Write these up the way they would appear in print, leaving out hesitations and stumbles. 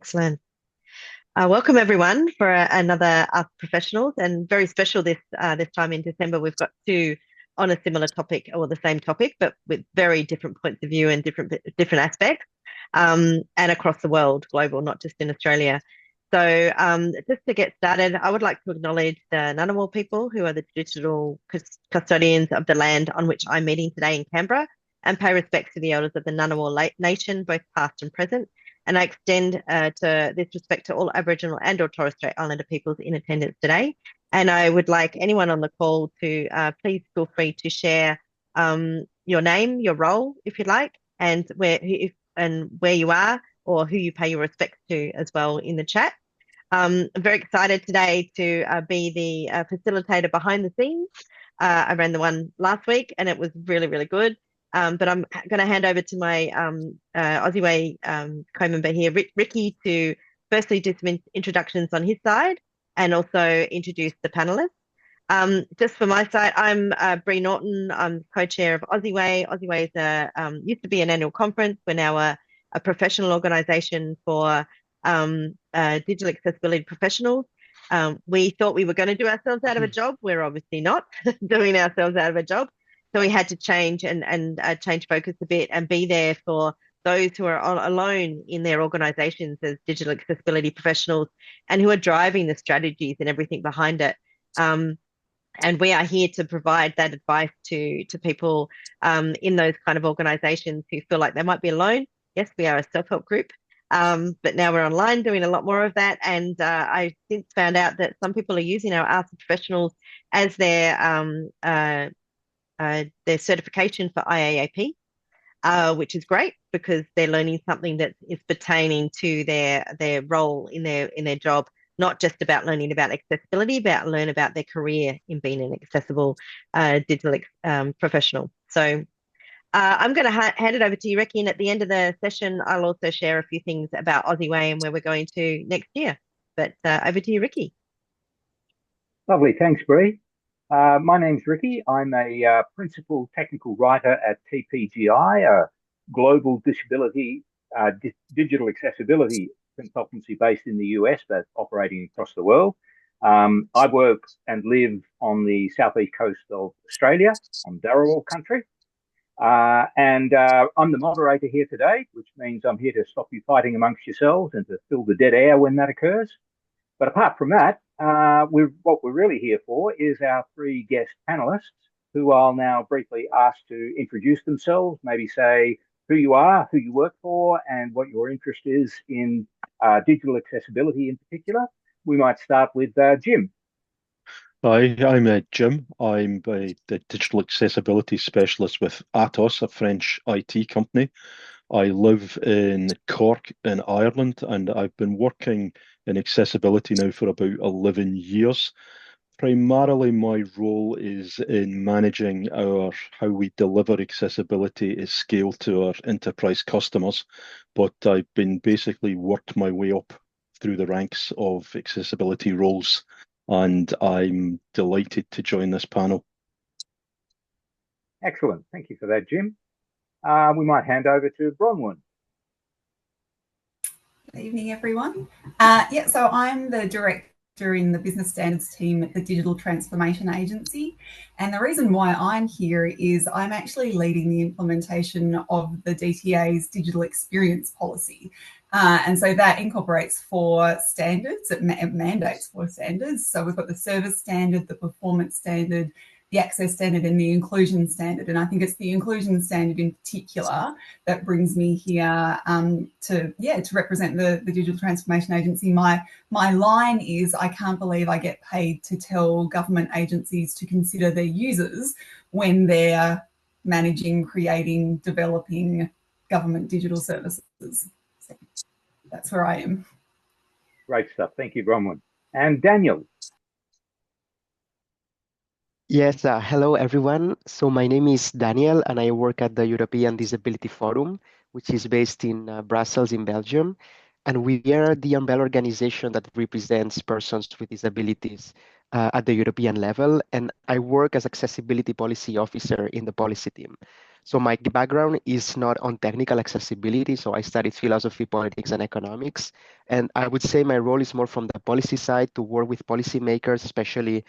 Excellent. Welcome everyone for another Ask Professionals, and very special this time in December. We've got two on a similar topic or the same topic, but with very different points of view and different aspects, and across the world, global, not just in Australia. So just to get started, I would like to acknowledge the Ngunnawal people who are the traditional custodians of the land on which I'm meeting today in Canberra, and pay respects to the elders of the Ngunnawal Nation, both past and present. And I extend to this respect to all Aboriginal and or Torres Strait Islander peoples in attendance today. And I would like anyone on the call to please feel free to share your name, your role, if you'd like, and where you are or who you pay your respects to as well in the chat. I'm very excited today to be the facilitator behind the scenes. I ran the one last week and it was really, really good. But I'm going to hand over to my OZeWAI co-member here, Ricky, to firstly do some introductions on his side and also introduce the panelists. Just for my side, I'm Bree Norton. I'm co-chair of OZeWAI. OZeWAI is used to be an annual conference. We're now a professional organisation for digital accessibility professionals. We thought we were going to do ourselves out of a job. We're obviously not doing ourselves out of a job. So we had to change and change focus a bit and be there for those who are alone in their organisations as digital accessibility professionals and who are driving the strategies and everything behind it. And we are here to provide that advice to people in those kind of organisations who feel like they might be alone. Yes, we are a self-help group, but now we're online doing a lot more of that. And I since found out that some people are using our Ask Professionals as their certification for IAAP, which is great because they're learning something that is pertaining to their role in their job, not just about learning about accessibility, but learn about their career in being an accessible digital professional. So I'm going to hand it over to you, Ricky, and at the end of the session, I'll also share a few things about OZeWAI and where we're going to next year. But over to you, Ricky. Lovely. Thanks, Bree. My name's Ricky. I'm a principal technical writer at TPGi, a global digital accessibility consultancy based in the US, but operating across the world. I work and live on the southeast coast of Australia, on Darawal country. And I'm the moderator here today, which means I'm here to stop you fighting amongst yourselves and to fill the dead air when that occurs. But apart from that, what we're really here for is our three guest panelists, who I'll now briefly ask to introduce themselves, maybe say who you are, who you work for, and what your interest is in digital accessibility in particular. We might start with Jim. Hi, I'm Jim. I'm the digital accessibility specialist with Atos, a French IT company. I live in Cork in Ireland, and I've been working in accessibility now for about 11 years. Primarily, my role is in managing how we deliver accessibility at scale to our enterprise customers, but I've been basically worked my way up through the ranks of accessibility roles, and I'm delighted to join this panel. Excellent. Thank you for that, Jim. We might hand over to Bronwen. Good evening, everyone. So I'm the director in the business standards team at the Digital Transformation Agency. And the reason why I'm here is I'm actually leading the implementation of the DTA's digital experience policy. And so that incorporates 4 standards, it mandates 4 standards. So we've got the service standard, the performance standard, the access standard and the inclusion standard. And I think it's the inclusion standard in particular that brings me here to represent the Digital Transformation Agency. My line is, I can't believe I get paid to tell government agencies to consider their users when they're managing, creating, developing government digital services. So that's where I am. Great stuff. Thank you, Bronwen. And Daniel. Yes, hello everyone. So my name is Daniel and I work at the European Disability Forum, which is based in Brussels in Belgium. And we are the umbrella organization that represents persons with disabilities at the European level. And I work as accessibility policy officer in the policy team. So my background is not on technical accessibility. So I studied philosophy, politics, and economics. And I would say my role is more from the policy side to work with policymakers, especially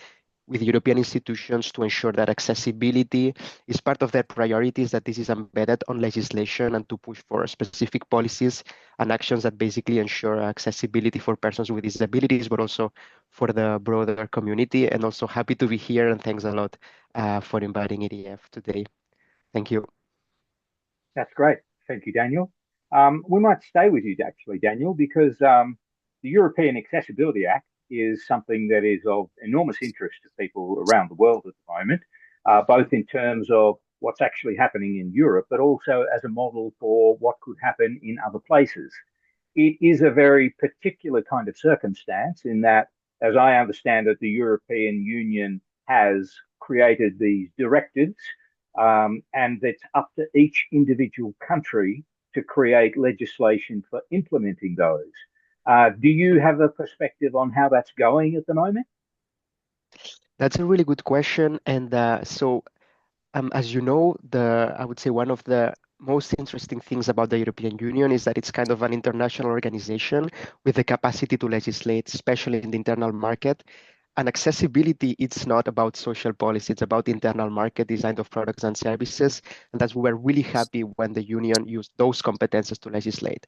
with European institutions, to ensure that accessibility is part of their priorities, that this is embedded on legislation, and to push for specific policies and actions that basically ensure accessibility for persons with disabilities, but also for the broader community. And also happy to be here, and thanks a lot for inviting EDF today. Thank you. That's great. Thank you, Daniel. We might stay with you, actually, Daniel, because the European Accessibility Act is something that is of enormous interest to people around the world at the moment, both in terms of what's actually happening in Europe, but also as a model for what could happen in other places. It is a very particular kind of circumstance in that, as I understand it, the European Union has created these directives, and it's up to each individual country to create legislation for implementing those. Do you have a perspective on how that's going at the moment? That's a really good question. And as you know, I would say one of the most interesting things about the European Union is that it's kind of an international organization with the capacity to legislate, especially in the internal market. And accessibility, it's not about social policy, it's about internal market design of products and services. And that's we're really happy when the union used those competences to legislate.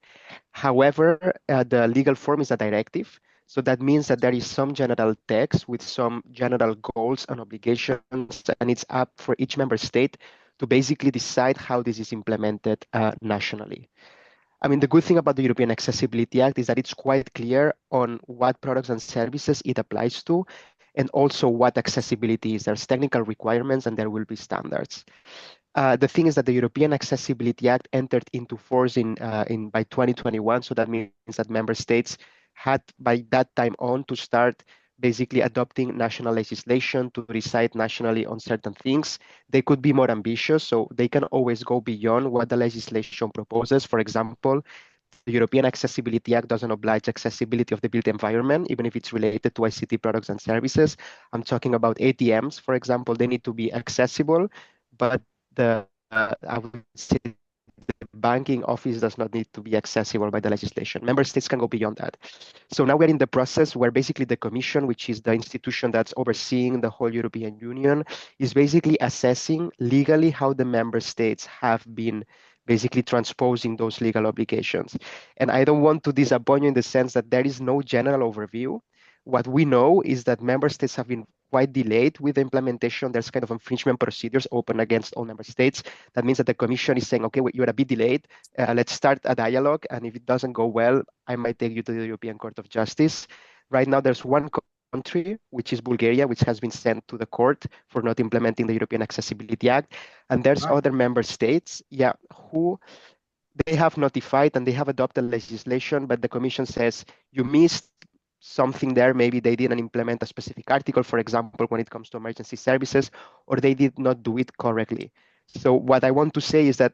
However, the legal form is a directive. So that means that there is some general text with some general goals and obligations, and it's up for each member state to basically decide how this is implemented nationally. I mean, the good thing about the European Accessibility Act is that it's quite clear on what products and services it applies to, and also what accessibility is. There's technical requirements and there will be standards. The thing is that the European Accessibility Act entered into force by 2021. So that means that member states had by that time on to start basically adopting national legislation to decide nationally on certain things. They could be more ambitious, so they can always go beyond what the legislation proposes. For example, the European Accessibility Act doesn't oblige accessibility of the built environment, even if it's related to ICT products and services. I'm talking about ATMs, for example, they need to be accessible, but I would say the banking office does not need to be accessible by the legislation. Member states can go beyond that. So now we're in the process where basically the Commission, which is the institution that's overseeing the whole European Union, is basically assessing legally how the member states have been basically transposing those legal obligations. And I don't want to disappoint you in the sense that there is no general overview. What we know is that member states have been quite delayed with the implementation. There's kind of infringement procedures open against all member states. That means that the Commission is saying, okay, you're a bit delayed. Let's start a dialogue. And if it doesn't go well, I might take you to the European Court of Justice. Right now, there's one country, which is Bulgaria, which has been sent to the court for not implementing the European Accessibility Act. And there's other member states, who they have notified and they have adopted legislation, but the Commission says you missed something there. Maybe they didn't implement a specific article, for example, when it comes to emergency services, or they did not do it correctly. So what I want to say is that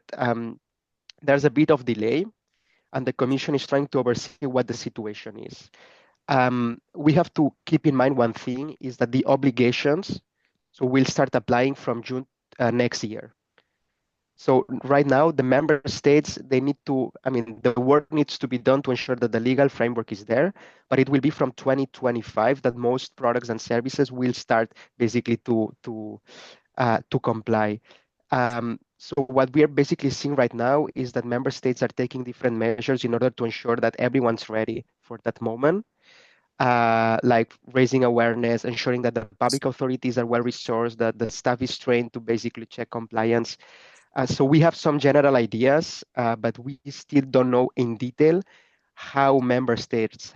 there's a bit of delay, and the Commission is trying to oversee what the situation is. We have to keep in mind one thing is that the obligations, so we'll start applying from June next year. So right now, the member states, the work needs to be done to ensure that the legal framework is there, but it will be from 2025 that most products and services will start basically to comply. So what we are basically seeing right now is that member states are taking different measures in order to ensure that everyone's ready for that moment. Like raising awareness, ensuring that the public authorities are well resourced, that the staff is trained to basically check compliance. So we have some general ideas, but we still don't know in detail how member states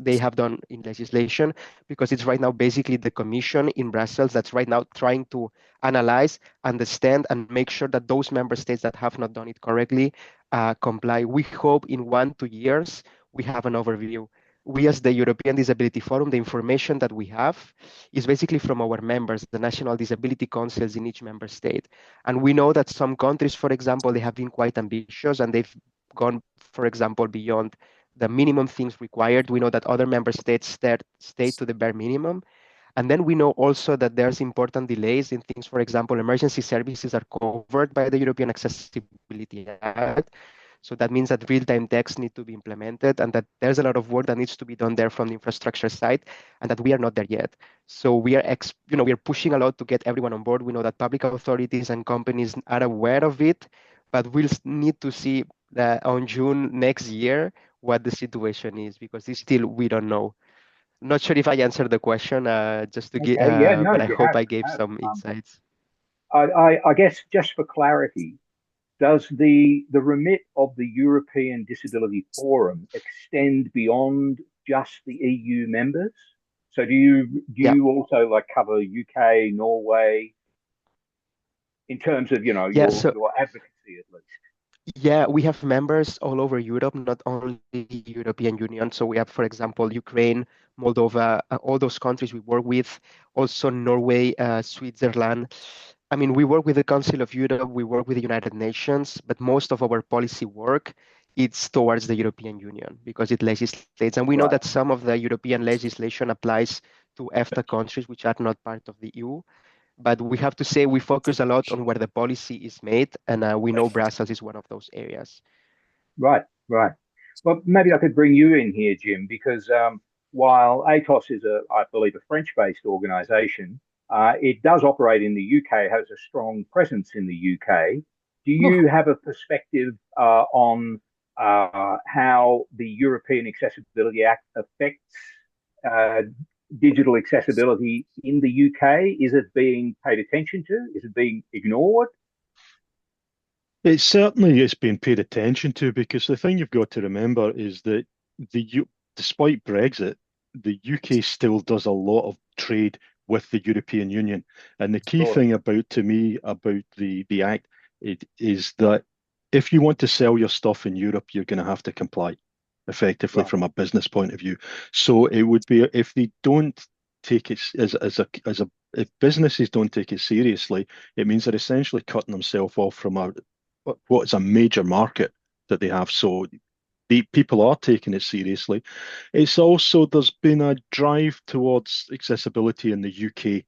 they have done in legislation, because it's right now basically the Commission in Brussels that's right now trying to analyze, understand, and make sure that those member states that have not done it correctly comply. We hope in 1-2 years we have an overview. We as the European Disability Forum, the information that we have is basically from our members, the national disability councils in each member state. And we know that some countries, for example, they have been quite ambitious and they've gone, for example, beyond the minimum things required. We know that other member states stay to the bare minimum. And then we know also that there's important delays in things. For example, emergency services are covered by the European Accessibility Act. So that means that real-time text need to be implemented, and that there's a lot of work that needs to be done there from the infrastructure side, and that we are not there yet. So we are, we are pushing a lot to get everyone on board. We know that public authorities and companies are aware of it, but we'll need to see on June next year what the situation is, because this still we don't know. Not sure if I answered the question, just to get, Okay, yeah, no, but I you hope have, I you gave have. some insights. I guess just for clarity, does the remit of the European Disability Forum extend beyond just the EU members? So Yeah, you also like cover UK, Norway in terms of, yeah. So your advocacy at least? yeah, we have members all over Europe, not only the European Union. So we have, for example, Ukraine, Moldova, all those countries we work with, also Norway, Switzerland. I mean, we work with the Council of Europe, we work with the United Nations, but most of our policy work it's towards the European Union because it legislates. And we know Right. that some of the European legislation applies to EFTA countries, which are not part of the EU. But we have to say we focus a lot on where the policy is made, and we know Brussels is one of those areas. Right, right. Well, maybe I could bring you in here, Jim, because while Atos is I believe, a French-based organisation, it does operate in the UK, has a strong presence in the UK. Do you have a perspective on how the European Accessibility Act affects uh, digital accessibility in the UK? Is it being paid attention to? Is it being ignored? It certainly is being paid attention to because the thing you've got to remember is that despite Brexit, the UK still does a lot of trade with the European Union. And the key Sure. thing to me about the Act is that if you want to sell your stuff in Europe, you're going to have to comply effectively Right. from a business point of view. So it would be if they don't take it as a if businesses don't take it seriously, it means they're essentially cutting themselves off from what is a major market that they have. So the people are taking it seriously. It's also there's been a drive towards accessibility in the UK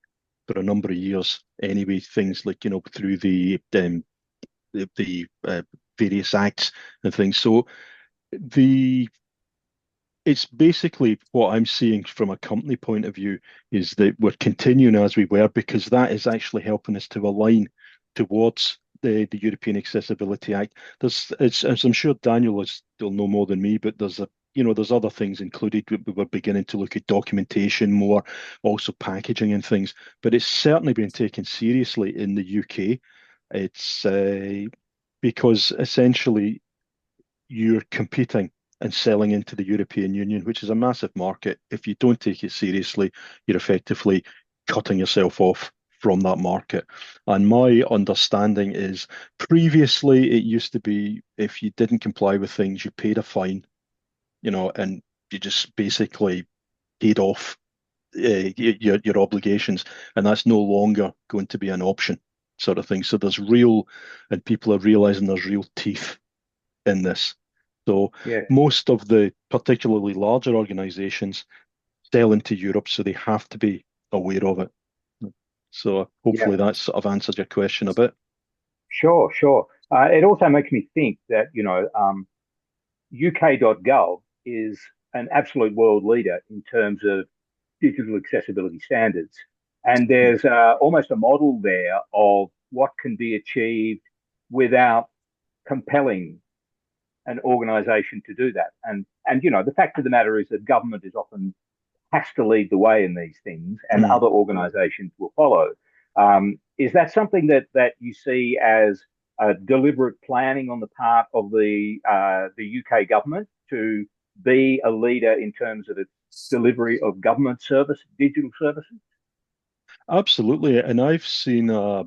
for a number of years. Anyway, things like through the various acts and things. So the it's basically what I'm seeing from a company point of view is that we're continuing as we were because that is actually helping us to align towards the European Accessibility Act. As I'm sure Daniel will know more than me, but there's other things included. We're beginning to look at documentation more, also packaging and things. But it's certainly been taken seriously in the UK. It's because essentially you're competing and selling into the European Union, which is a massive market. If you don't take it seriously, you're effectively cutting yourself off from that market. And my understanding is previously it used to be if you didn't comply with things, you paid a fine, and you just basically paid off your obligations, and that's no longer going to be an option, sort of thing. So and people are realizing there's real teeth in this. So Yeah. most of the particularly larger organizations sell into Europe, so they have to be aware of it. So Yeah. hopefully that sort of answered your question a bit. Sure, sure. It also makes me think that, UK.gov is an absolute world leader in terms of digital accessibility standards. And there's almost a model there of what can be achieved without compelling an organization to do that. And the fact of the matter is that government is often has to lead the way in these things, and Mm. other organisations will follow. Is that something that you see as deliberate planning on the part of the UK government to be a leader in terms of its delivery of government digital services? Absolutely. And I've seen a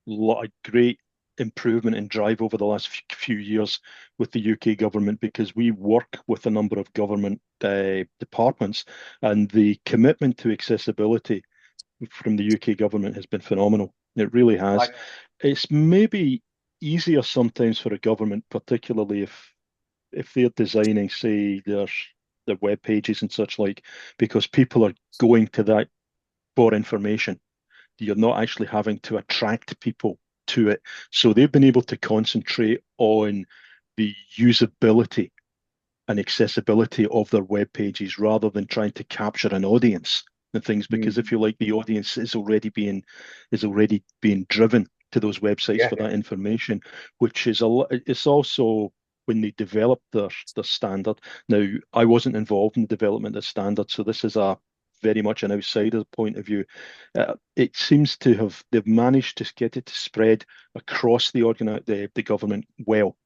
lot of great improvement and drive over the last few years with the UK government because we work with a number of government departments, and the commitment to accessibility from the UK government has been phenomenal. It really has. Like, It's maybe easier sometimes for a government, particularly if they're designing, say, their web pages and such like, because people are going to that for information. You're not actually having to attract people to it. So they've been able to concentrate on the usability and accessibility of their web pages rather than trying to capture an audience and things, because if you like, the audience is already being driven to those websites for that information, which is it's also when they developed their standard. Now, I wasn't involved in the development of standard, so this is a very much an outsider's point of view. It seems to have, they've managed to get it to spread across the government well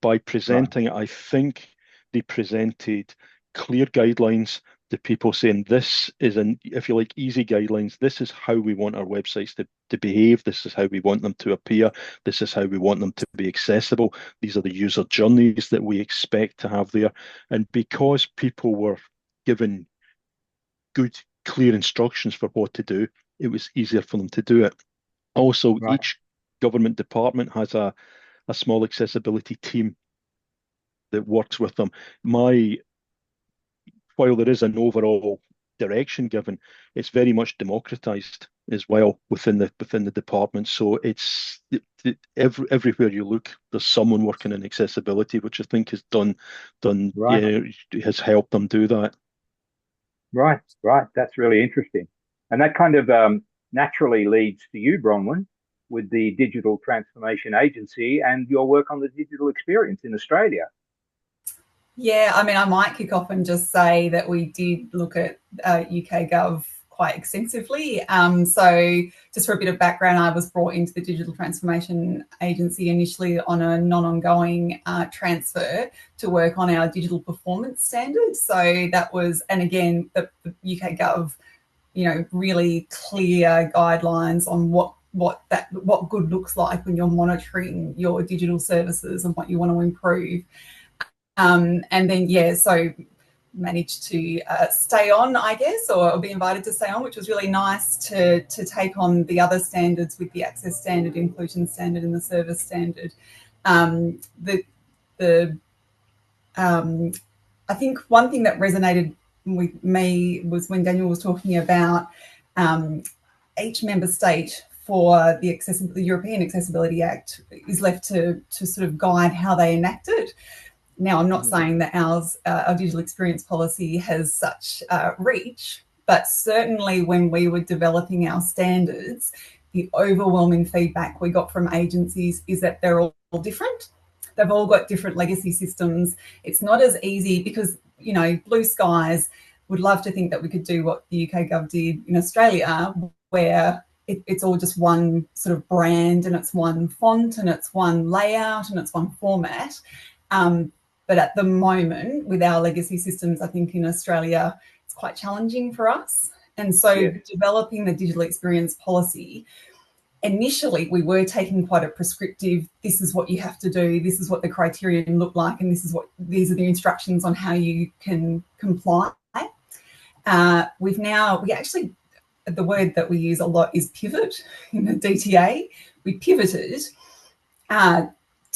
by presenting it. I think they presented clear guidelines to people saying this is if you like, easy guidelines. This is how we want our websites to behave. This is how we want them to appear. This is how we want them to be accessible. These are the user journeys that we expect to have there. And because people were given good, clear instructions for what to do, it was easier for them to do it. Also, each government department has a small accessibility team that works with them. While there is an overall direction given, it's very much democratized as well within the department. So it's everywhere you look, there's someone working in accessibility, which I think has has helped them do that. Right. That's really interesting, and that kind of naturally leads to you, Bronwen, with the Digital Transformation Agency and your work on the digital experience in Australia. Yeah, I mean, I might kick off and just say that we did look at UK Gov quite extensively. So just for a bit of background, I was brought into the Digital Transformation Agency initially on a non-ongoing transfer to work on our digital performance standards. So that was, and again, the UK Gov, really clear guidelines on what good looks like when you're monitoring your digital services and what you want to improve. And then, so managed to stay on, I guess, or be invited to stay on, which was really nice to take on the other standards with the access standard, inclusion standard, and the service standard. I think one thing that resonated with me was when Daniel was talking about each member state for the European Accessibility Act is left to sort of guide how they enact it. Now, I'm not saying that our digital experience policy has such reach, but certainly when we were developing our standards, the overwhelming feedback we got from agencies is that they're all different. They've all got different legacy systems. It's not as easy because, blue skies would love to think that we could do what the UK Gov did in Australia, where it's all just one sort of brand and it's one font and it's one layout and it's one format. But at the moment, with our legacy systems, I think in Australia, it's quite challenging for us. And so developing the digital experience policy, initially we were taking quite a prescriptive, this is what you have to do, this is what the criterion look like, and these are the instructions on how you can comply. We actually, the word that we use a lot is pivot in the DTA. We pivoted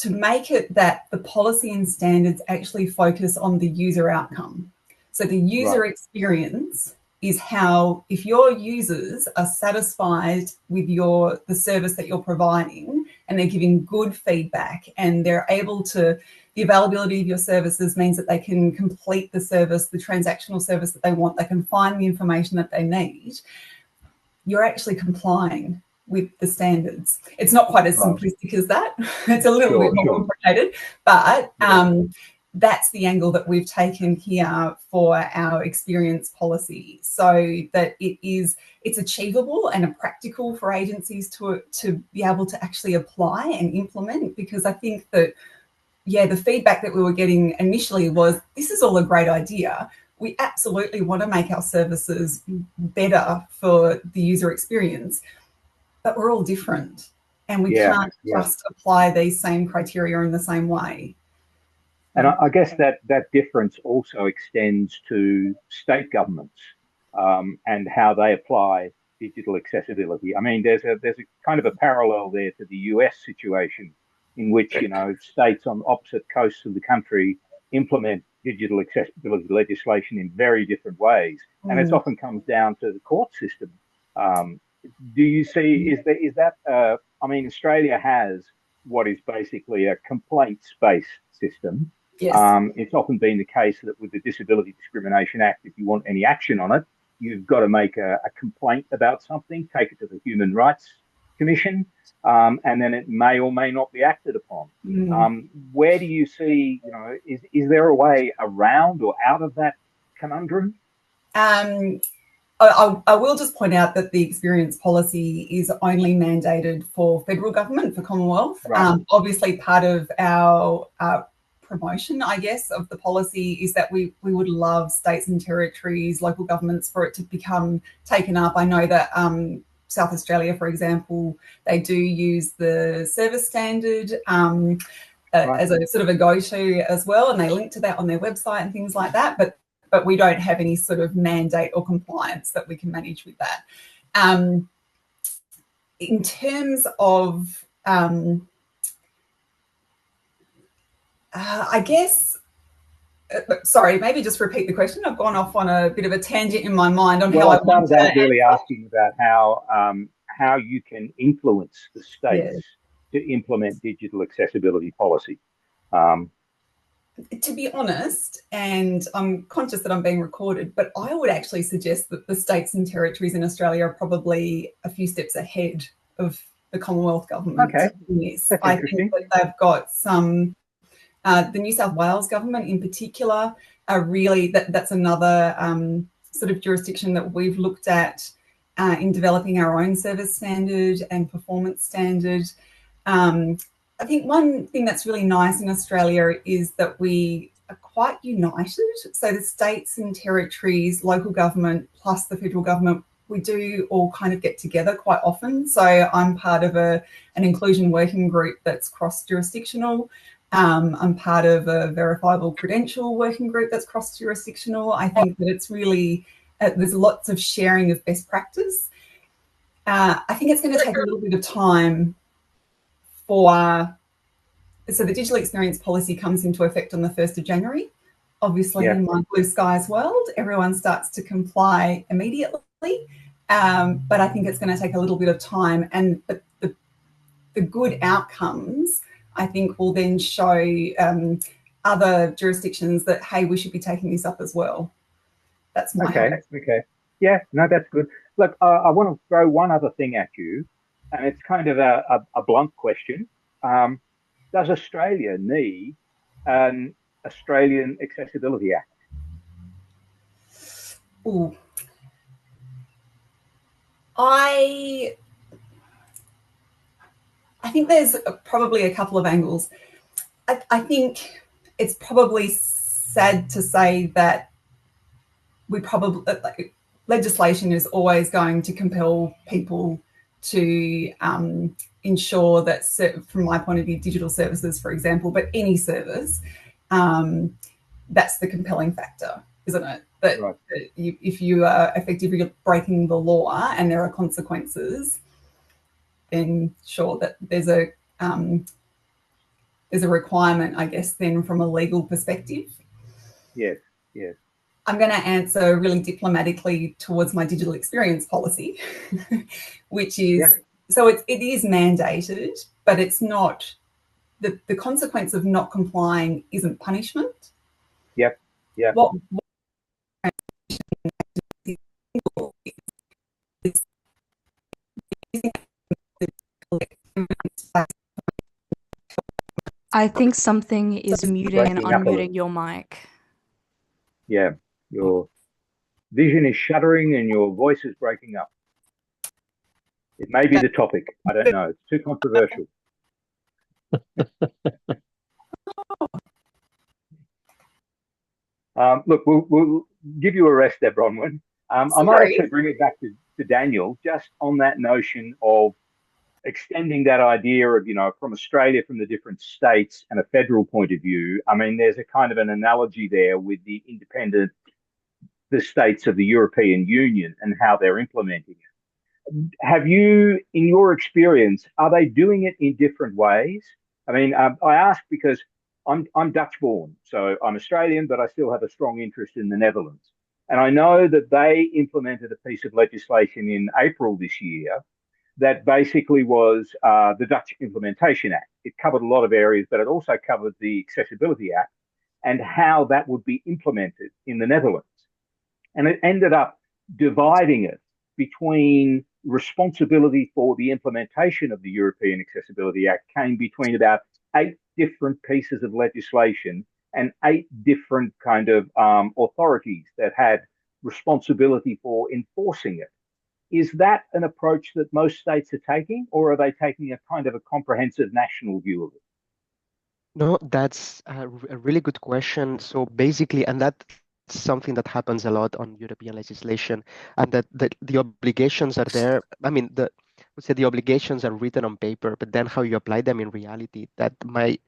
to make it that the policy and standards actually focus on the user outcome. So the user experience is how, if your users are satisfied with the service that you're providing and they're giving good feedback and they're able to, the availability of your services means that they can complete the service, the transactional service that they want, they can find the information that they need, you're actually complying with the standards. It's not quite as simplistic as that. It's a little bit more complicated, but that's the angle that we've taken here for our experience policy, so that it's achievable and practical for agencies to be able to actually apply and implement. Because I think that, the feedback that we were getting initially was, this is all a great idea. We absolutely want to make our services better for the user experience, but we're all different and we can't just apply these same criteria in the same way. And I guess that difference also extends to state governments and how they apply digital accessibility. I mean, there's a kind of a parallel there to the US situation, in which, states on opposite coasts of the country implement digital accessibility legislation in very different ways. And it often comes down to the court system Do you see, is that, I mean, Australia has what is basically a complaints-based system. Yes. It's often been the case that with the Disability Discrimination Act, if you want any action on it, you've got to make a complaint about something, take it to the Human Rights Commission, and then it may or may not be acted upon. Where do you see, is there a way around or out of that conundrum? I will just point out that the experience policy is only mandated for federal government, for Commonwealth. Right. Obviously, part of our promotion, I guess, of the policy is that we would love states and territories, local governments, for it to become taken up. I know that South Australia, for example, they do use the service standard right. as a sort of a go-to as well, and they link to that on their website and things like that. But we don't have any sort of mandate or compliance that we can manage with that. In terms of, I guess, sorry, maybe just repeat the question. I've gone off on a bit of a tangent in my mind on how I started out really asking about how you can influence the states to implement digital accessibility policy. To be honest, and I'm conscious that I'm being recorded, but I would actually suggest that the states and territories in Australia are probably a few steps ahead of the Commonwealth government. Okay, yes, I think that they've got some. The New South Wales government, in particular, are really that's another sort of jurisdiction that we've looked at in developing our own service standard and performance standard. I think one thing that's really nice in Australia is that we are quite united. So the states and territories, local government, plus the federal government, we do all kind of get together quite often. So I'm part of an inclusion working group that's cross-jurisdictional. I'm part of a verifiable credential working group that's cross-jurisdictional. I think that it's really, there's lots of sharing of best practice. I think it's going to take a little bit of time so the digital experience policy comes into effect on the 1st of January. Obviously, in my blue skies world, everyone starts to comply immediately. But I think it's going to take a little bit of time. And the good outcomes, I think, will then show other jurisdictions that, hey, we should be taking this up as well. That's my hope. Okay. Yeah, no, that's good. Look, I want to throw one other thing at you, and it's kind of a blunt question. Does Australia need an Australian Accessibility Act? Ooh. I think there's probably a couple of angles. I think it's probably sad to say that we probably, legislation is always going to compel people to ensure that, from my point of view, digital services, for example, but any service, that's the compelling factor, isn't it? That, right. that if you are effectively breaking the law and there are consequences, then sure, that there's a requirement, I guess, then from a legal perspective. Yes. I'm going to answer really diplomatically towards my digital experience policy, which is, so it is mandated, but it's not, the consequence of not complying isn't punishment. Yep. What I think something is muting and unmuting your mic. Yeah, your vision is shuddering and your voice is breaking up. It may be the topic. I don't know. It's too controversial. Look, we'll give you a rest there, Bronwen. I might actually bring it back to Daniel, just on that notion of extending that idea of, from Australia, from the different states and a federal point of view. I mean, there's a kind of an analogy there with the states of the European Union and how they're implementing it. Have you, in your experience, are they doing it in different ways? I mean, I ask because I'm Dutch born, so I'm Australian, but I still have a strong interest in the Netherlands. And I know that they implemented a piece of legislation in April this year that basically was the Dutch Implementation Act. It covered a lot of areas, but it also covered the Accessibility Act and how that would be implemented in the Netherlands. And it ended up dividing it between responsibility for the implementation of the European Accessibility Act came between about 8 different pieces of legislation and 8 different kind of authorities that had responsibility for enforcing it. Is that an approach that most states are taking, or are they taking a kind of a comprehensive national view of it? No, that's a really good question. So basically, and that's something that happens a lot on European legislation, and that the obligations are there. I mean, would say the obligations are written on paper, but then how you apply them in reality, that might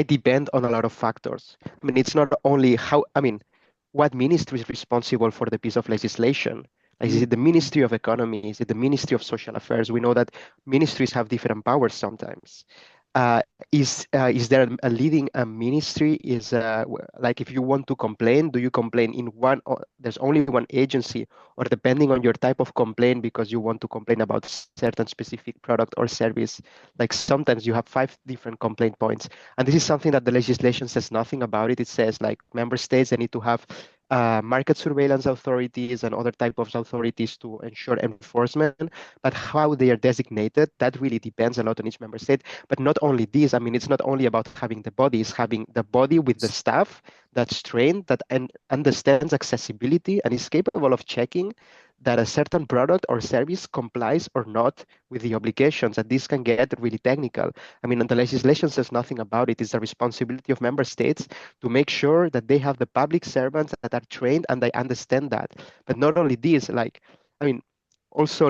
depend on a lot of factors. I mean, it's not only what ministry is responsible for the piece of legislation. Like, is it the Ministry of Economy? Is it the Ministry of Social Affairs? We know that ministries have different powers sometimes. Is there a leading ministry? Like, if you want to complain, do you complain in one, or there's only one agency, or depending on your type of complaint, because you want to complain about certain specific product or service, like sometimes you have 5 different complaint points. And this is something that the legislation says nothing about it. It says like member states, they need to have market surveillance authorities and other type of authorities to ensure enforcement, but how they are designated, that really depends a lot on each member state. But not only this, I mean, it's not only about having the body, it's having the body with the staff that's trained, that understands accessibility and is capable of checking that a certain product or service complies or not with the obligations. And this can get really technical. I mean, and the legislation says nothing about it. It's the responsibility of member states to make sure that they have the public servants that are trained and they understand that. But not only this, also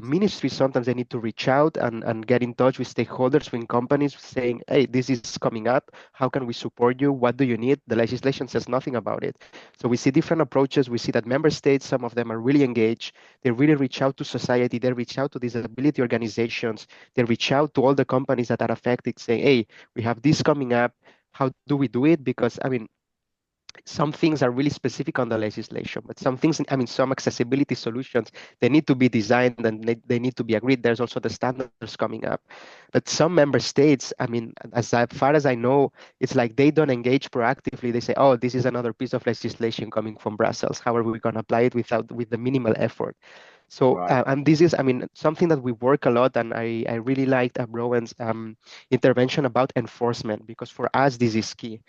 ministries, sometimes they need to reach out and get in touch with stakeholders, with companies, saying, hey, this is coming up, how can we support you, what do you need? The legislation says nothing about it. So we see different approaches. We see that member states, some of them are really engaged, they really reach out to society, they reach out to disability organizations, they reach out to all the companies that are affected, saying, hey, we have this coming up, how do we do it? Because some things are really specific on the legislation, but some things, some accessibility solutions, they need to be designed and they need to be agreed. There's also the standards coming up. But some member states, as far as I know, it's like they don't engage proactively. They say, oh, this is another piece of legislation coming from Brussels. How are we going to apply it with the minimal effort? So, Right. and this is, something that we work a lot, and I really liked Bronwen's intervention about enforcement, because for us, this is key.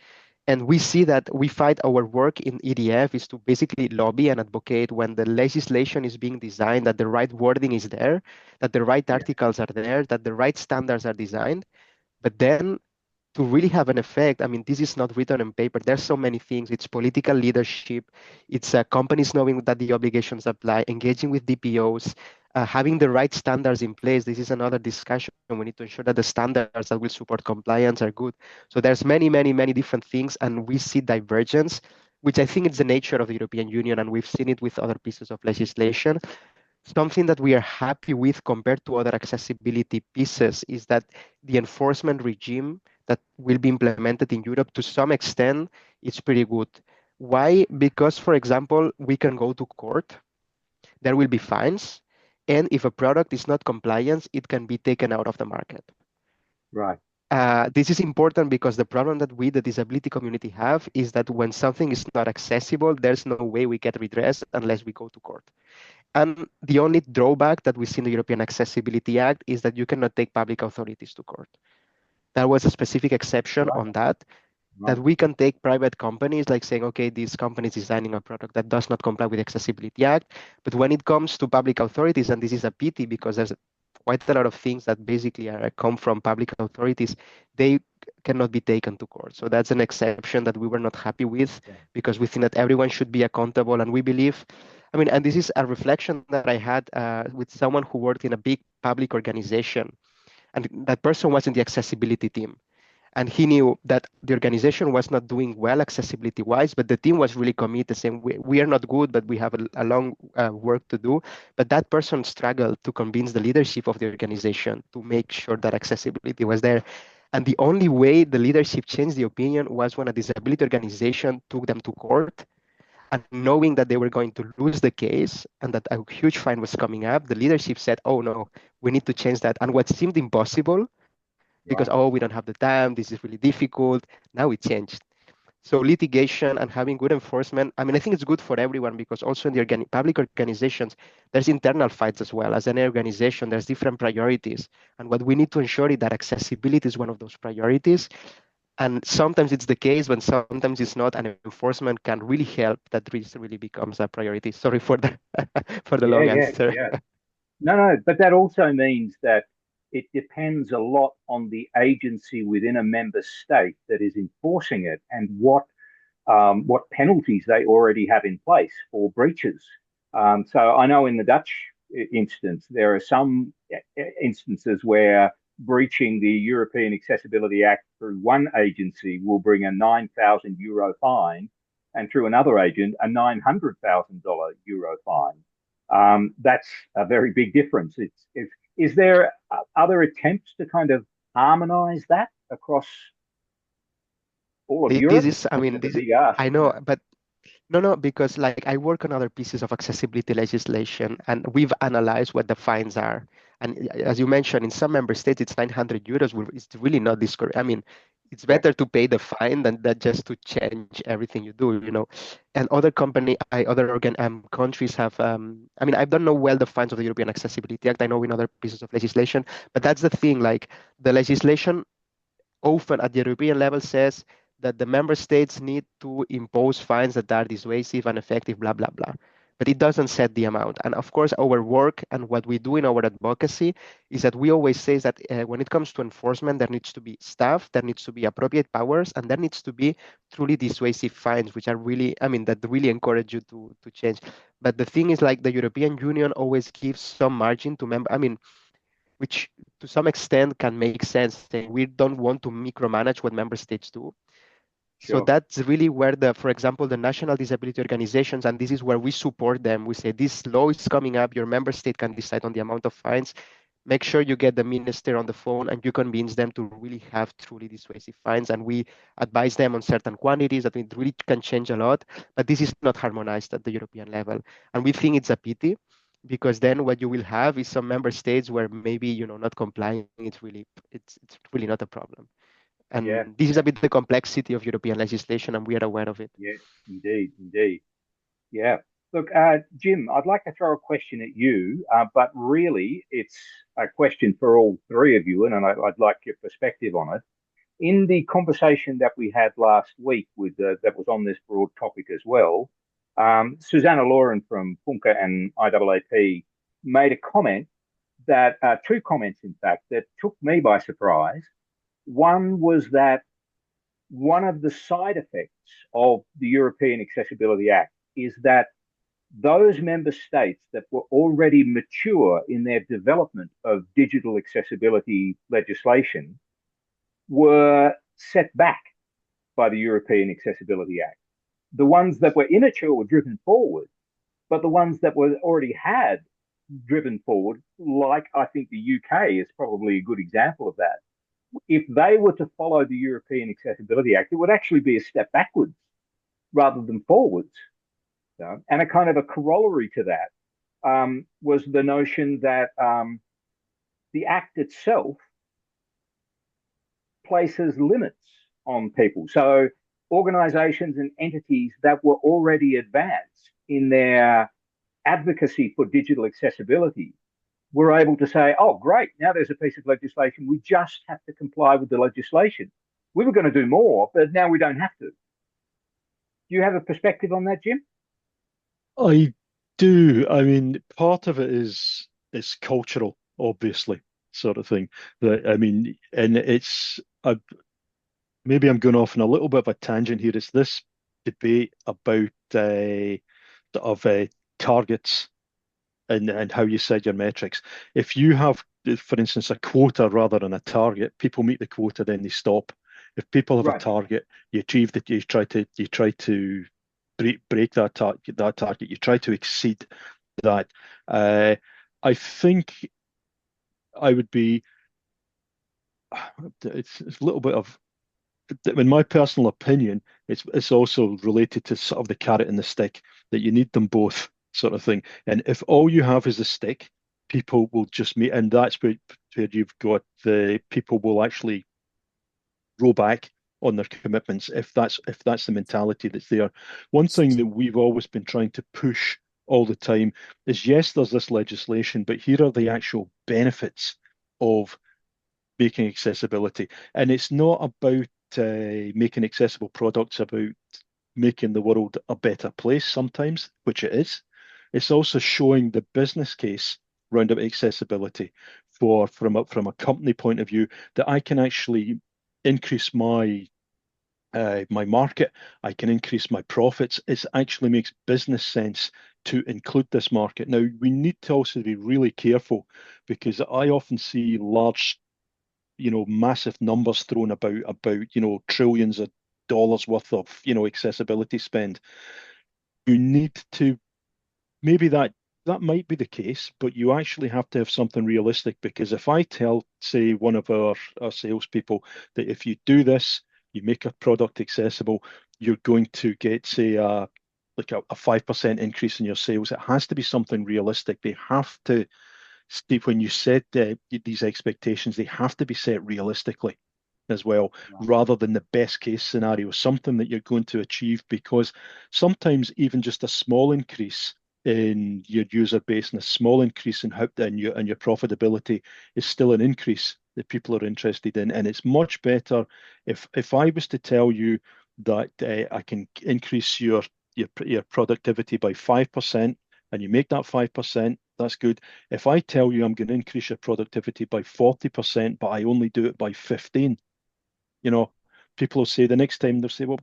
And we see that we find our work in EDF is to basically lobby and advocate when the legislation is being designed, that the right wording is there, that the right articles are there, that the right standards are designed. But then to really have an effect, this is not written on paper. There's so many things. It's political leadership. It's companies knowing that the obligations apply, engaging with DPOs, having the right standards in place. This is another discussion. We need to ensure that the standards that will support compliance are good. So there's many, many, many different things, and we see divergence, which I think is the nature of the European Union, and we've seen it with other pieces of legislation. Something that we are happy with compared to other accessibility pieces is that the enforcement regime that will be implemented in Europe, to some extent, it's pretty good. Why? Because, for example, we can go to court, there will be fines, and if a product is not compliant, it can be taken out of the market. Right. This is important because the problem that we, the disability community, have is that when something is not accessible, there's no way we get redressed unless we go to court. And the only drawback that we see in the European Accessibility Act is that you cannot take public authorities to court. There was a specific exception on that we can take private companies, like saying, okay, this company is designing a product that does not comply with the Accessibility Act. But when it comes to public authorities, and this is a pity because there's quite a lot of things that basically come from public authorities, they cannot be taken to court. So that's an exception that we were not happy with, because we think that everyone should be accountable. And we believe, and this is a reflection that I had with someone who worked in a big public organization. And that person was in the accessibility team. And he knew that the organization was not doing well accessibility-wise, but the team was really committed, saying, we are not good, but we have a long work to do. But that person struggled to convince the leadership of the organization to make sure that accessibility was there. And the only way the leadership changed the opinion was when a disability organization took them to court And knowing that they were going to lose the case and that a huge fine was coming up, the leadership said, oh no, we need to change that. And what seemed impossible, because, Right. oh, we don't have the time, this is really difficult, now it changed. So litigation and having good enforcement, I mean, I think it's good for everyone because also in the public organizations, there's internal fights as well. As any organization, there's different priorities. And what we need to ensure is that accessibility is one of those priorities. And sometimes it's the case, but sometimes it's not, and enforcement can really help that this really becomes a priority. Sorry for the for the Yeah, long yeah, answer. yeah. No, but that also means that it depends a lot on the agency within a member state that is enforcing it and what penalties they already have in place for breaches. So I know in the Dutch instance, there are some instances where breaching the European Accessibility Act through one agency will bring a €9,000 fine, and through another agent, a €900,000 fine. That's a very big difference. Is there other attempts to kind of harmonize that across all of This Europe? is, I mean, That's a this, big ask, I isn't know, it? but no, because like I work on other pieces of accessibility legislation and we've analyzed what the fines are. And as you mentioned, in some member states, it's €900. It's really not discouraged. I mean, it's Yeah, better to pay the fine than that just to change everything you do, you know. And other countries have, I mean, I don't know well the fines of the European Accessibility Act. I know in other pieces of legislation, but that's the thing, like the legislation often at the European level says that the member states need to impose fines that are dissuasive and effective, blah, blah, blah. But it doesn't set the amount. And of course, our work and what we do in our advocacy is that we always say that when it comes to enforcement, there needs to be staff, there needs to be appropriate powers, and there needs to be truly dissuasive fines, which are really, I mean, that really encourage you to change. But the thing is, like the European Union always gives some margin to member. I mean, which to some extent can make sense. Saying we don't want to micromanage what member states do. So sure. that's really where for example, the national disability organizations, and this is where we support them. We say this law is coming up, your member state can decide on the amount of fines. Make sure you get the minister on the phone and you convince them to really have truly dissuasive fines. And we advise them on certain quantities that it really can change a lot, but this is not harmonized at the European level. And we think it's a pity because then what you will have is some member states where maybe, not complying, it's really not a problem. Yeah, And this is yeah, a bit the complexity of European legislation, and we are aware of it. yeah, indeed, indeed. Yeah. Look, Jim, I'd like to throw a question at you, but really it's a question for all three of you, and I'd like your perspective on it. In the conversation that we had last week that was on this broad topic as well, Susanna Lauren from Funka and IAAP made a comment that two comments, in fact, that took me by surprise. One was that one of the side effects of the European Accessibility Act is that those member states that were already mature in their development of digital accessibility legislation were set back by the European Accessibility Act. The ones that were immature were driven forward, but the ones that were already had driven forward, like I think the UK is probably a good example of that. If they were to follow the European Accessibility Act, it would actually be a step backwards rather than forwards. And a kind of a corollary to that was the notion that the act itself places limits on people. So organizations and entities that were already advanced in their advocacy for digital accessibility were able to say, oh, great, now there's a piece of legislation. We just have to comply with the legislation. We were going to do more, but now we don't have to. Do you have a perspective on that, Jim? I do. I mean, part of it is cultural, obviously, sort of thing. That I mean, and maybe I'm going off on a little bit of a tangent here. It's this debate about of targets and how you set your metrics. If you have, for instance, a quota rather than a target, people meet the quota, then they stop. If people have a Right. target, you achieve that. You try to break that target. You try to exceed that. I think I would be. It's a little bit of in my personal opinion, it's also related to sort of the carrot and the stick, that you need them both, sort of thing. And if all you have is a stick, people will just meet, and that's where you've got the people will actually roll back on their commitments if that's the mentality that's there. One thing that we've always been trying to push all the time is, yes, there's this legislation, but here are the actual benefits of making accessibility. And it's not about making accessible products about making the world a better place sometimes, which it is. It's also showing the business case around about accessibility from a company point of view, that I can actually increase my market, I can increase my profits. It actually makes business sense to include this market. Now, we need to also be really careful, because I often see large, massive numbers thrown about, trillions of dollars worth of, accessibility spend. You need to, maybe that might be the case, but you actually have to have something realistic, because if I tell, say, one of our salespeople that if you do this, you make a product accessible, you're going to get, say, like a 5% increase in your sales. It has to be something realistic. They have to, Steve, when you set these expectations, they have to be set realistically as well, rather than the best case scenario, something that you're going to achieve, because sometimes even just a small increase in your user base and a small increase in your profitability is still an increase that people are interested in. And it's much better if I was to tell you that I can increase your productivity by 5%, and you make that 5%, that's good. If I tell you I'm going to increase your productivity by 40%, but I only do it by 15, people will say the next time, they'll say, well,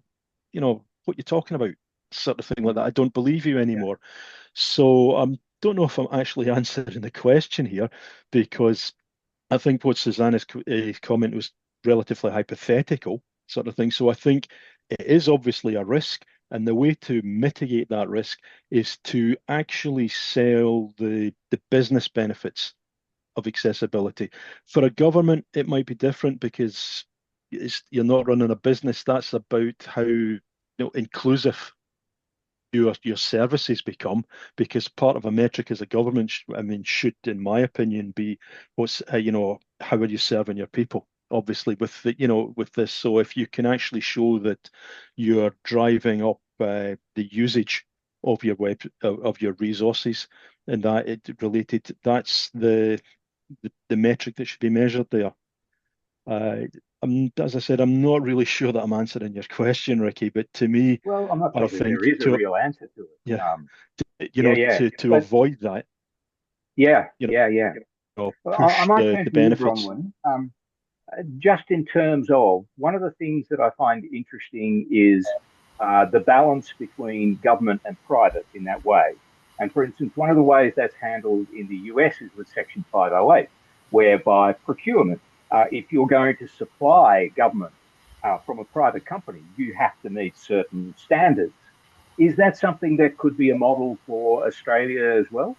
what you're talking about, sort of thing like that. I don't believe you anymore. Yeah. So I don't know if I'm actually answering the question here, because I think what Susanna's comment was relatively hypothetical, sort of thing. So I think it is obviously a risk, and the way to mitigate that risk is to actually sell the business benefits of accessibility. For a government, it might be different, because you're not running a business. That's about how inclusive your services become, because part of a metric as a government, should, in my opinion, be what's how are you serving your people? Obviously, with this, so if you can actually show that you're driving up the usage of your resources, and that it related, that's the metric that should be measured there. As I said, I'm not really sure that I'm answering your question, Ricky, but to me, well, I'm not sure I think there is a real answer to it. Yeah, to But, avoid that. Well, I Push might the turn to benefits. you, Bronwen. Just in terms of, one of the things that I find interesting is the balance between government and private in that way. And for instance, one of the ways that's handled in the US is with Section 508, whereby procurement, if you're going to supply government from a private company, you have to meet certain standards. Is that something that could be a model for Australia as well?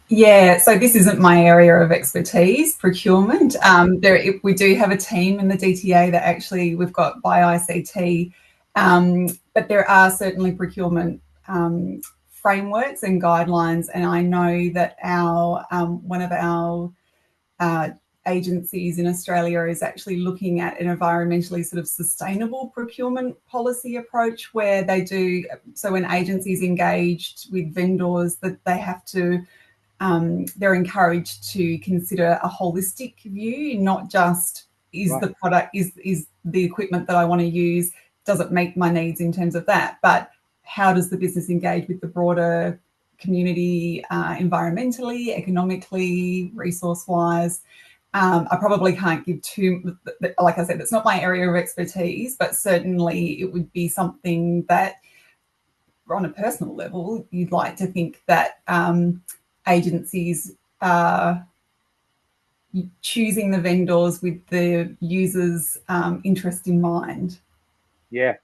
Yeah, so this isn't my area of expertise, procurement. We do have a team in the DTA that actually we've got by ICT, but there are certainly procurement frameworks and guidelines, and I know that one of our agencies in Australia is actually looking at an environmentally sort of sustainable procurement policy approach, where they do, so when agencies engaged with vendors, that they have to they're encouraged to consider a holistic view, not just the product, is the equipment that I want to use, does it meet my needs in terms of that, but how does the business engage with the broader community, environmentally, economically, resource-wise. I probably can't give too, like I said, it's not my area of expertise, but certainly it would be something that on a personal level, you'd like to think that agencies are choosing the vendors with the user's interest in mind. Yeah.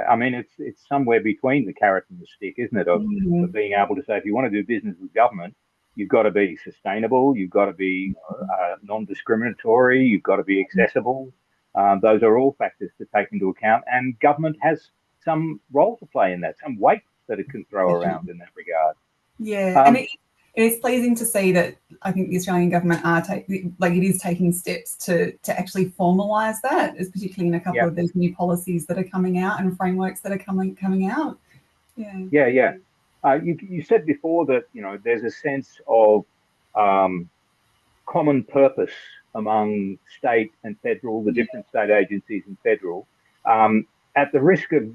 I mean, it's somewhere between the carrot and the stick, isn't it? Of being able to say, if you want to do business with government, you've got to be sustainable, you've got to be non-discriminatory, you've got to be accessible. Those are all factors to take into account, and government has some role to play in that, some weight that it can throw around in that regard. Yeah, and it is pleasing to see that I think the Australian government it is taking steps to actually formalise that, particularly in a couple of these new policies that are coming out and frameworks that are coming out. Yeah. You said before that there's a sense of common purpose among state and federal, the different state agencies and federal. At the risk of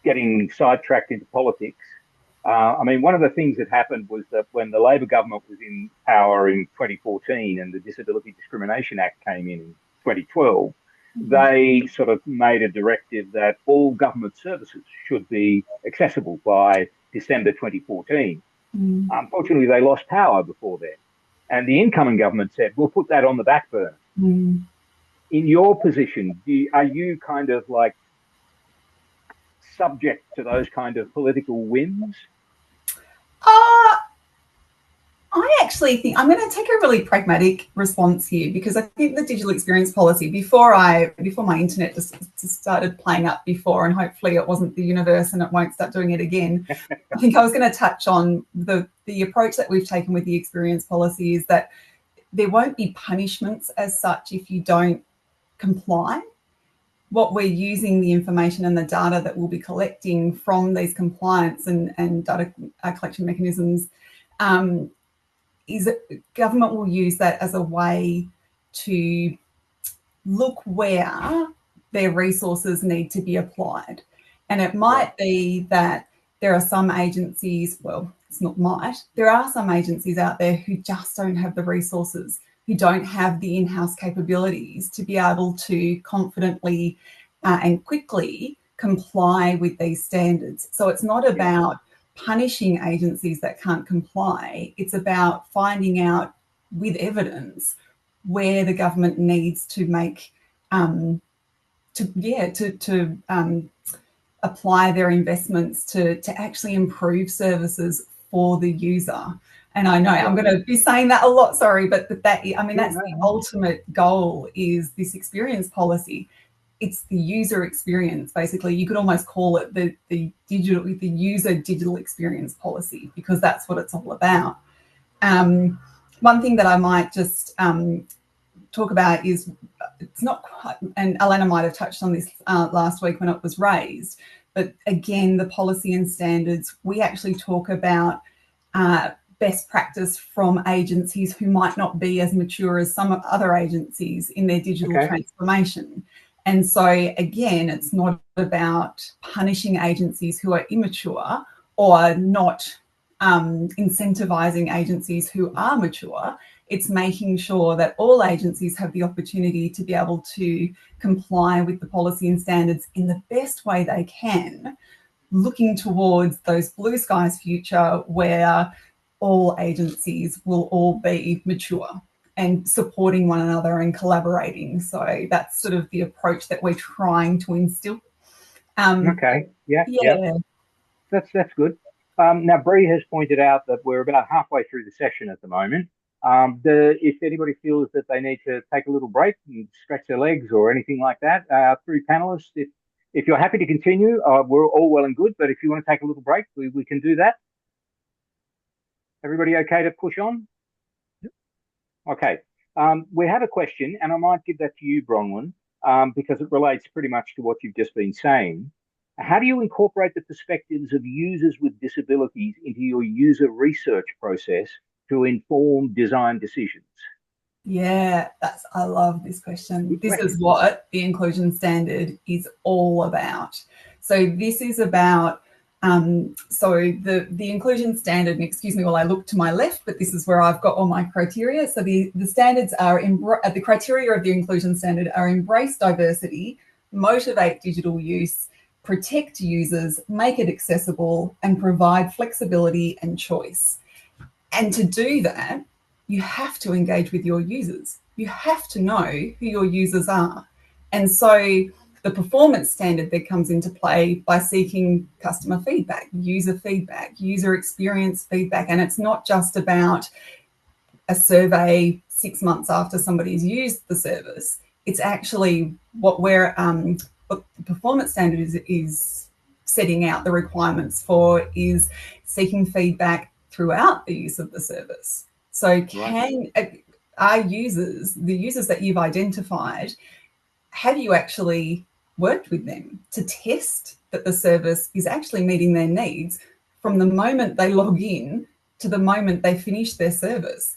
getting sidetracked into politics, one of the things that happened was that when the Labor government was in power in 2014 and the Disability Discrimination Act came in 2012, they sort of made a directive that all government services should be accessible by December 2014. Unfortunately, they lost power before then. And the incoming government said, we'll put that on the back burner. In your position, are you kind of like subject to those kind of political whims? I actually think I'm going to take a really pragmatic response here, because I think the digital experience policy, before my internet just started playing up before, and hopefully it wasn't the universe and it won't start doing it again, I think I was going to touch on the approach that we've taken with the experience policy is that there won't be punishments as such if you don't comply. What we're using the information and the data that we'll be collecting from these compliance and data collection mechanisms is that government will use that as a way to look where their resources need to be applied. And it might be that there are some agencies, there are some agencies out there who just don't have the resources, who don't have the in-house capabilities to be able to confidently and quickly comply with these standards. So it's not about punishing agencies that can't comply. It's about finding out with evidence where the government needs to make apply their investments to actually improve services for the user. And I know I'm going to be saying that a lot, sorry, but that's the ultimate goal is this experience policy. It's the user experience, basically. You could almost call it the user digital experience policy, because that's what it's all about. One thing that I might just talk about is, it's not quite, and Alana might have touched on this last week when it was raised, but again, the policy and standards, we actually talk about best practice from agencies who might not be as mature as some other agencies in their digital transformation. And so, again, it's not about punishing agencies who are immature or not incentivizing agencies who are mature. It's making sure that all agencies have the opportunity to be able to comply with the policy and standards in the best way they can, looking towards those blue skies future where all agencies will all be mature and supporting one another and collaborating. So that's sort of the approach that we're trying to instill. That's good. Now, Bree has pointed out that we're about halfway through the session at the moment. If anybody feels that they need to take a little break and stretch their legs or anything like that, through panelists, if you're happy to continue, we're all well and good, but if you want to take a little break, we can do that. Everybody okay to push on? Okay. We have a question, and I might give that to you, Bronwen, because it relates pretty much to what you've just been saying. How do you incorporate the perspectives of users with disabilities into your user research process to inform design decisions? Yeah, I love this question. This is what the inclusion standard is all about. So this is about, the inclusion standard, and excuse me while I look to my left, but this is where I've got all my criteria. So the standards are, the criteria of the inclusion standard are embrace diversity, motivate digital use, protect users, make it accessible, and provide flexibility and choice. And to do that, you have to engage with your users. You have to know who your users are. And so the performance standard that comes into play by seeking customer feedback, user experience feedback. And it's not just about a survey 6 months after somebody's used the service. it's actually what what the performance standard is setting out the requirements for is seeking feedback throughout the use of the service. So are the users that you've identified, have you actually worked with them to test that the service is actually meeting their needs from the moment they log in to the moment they finish their service?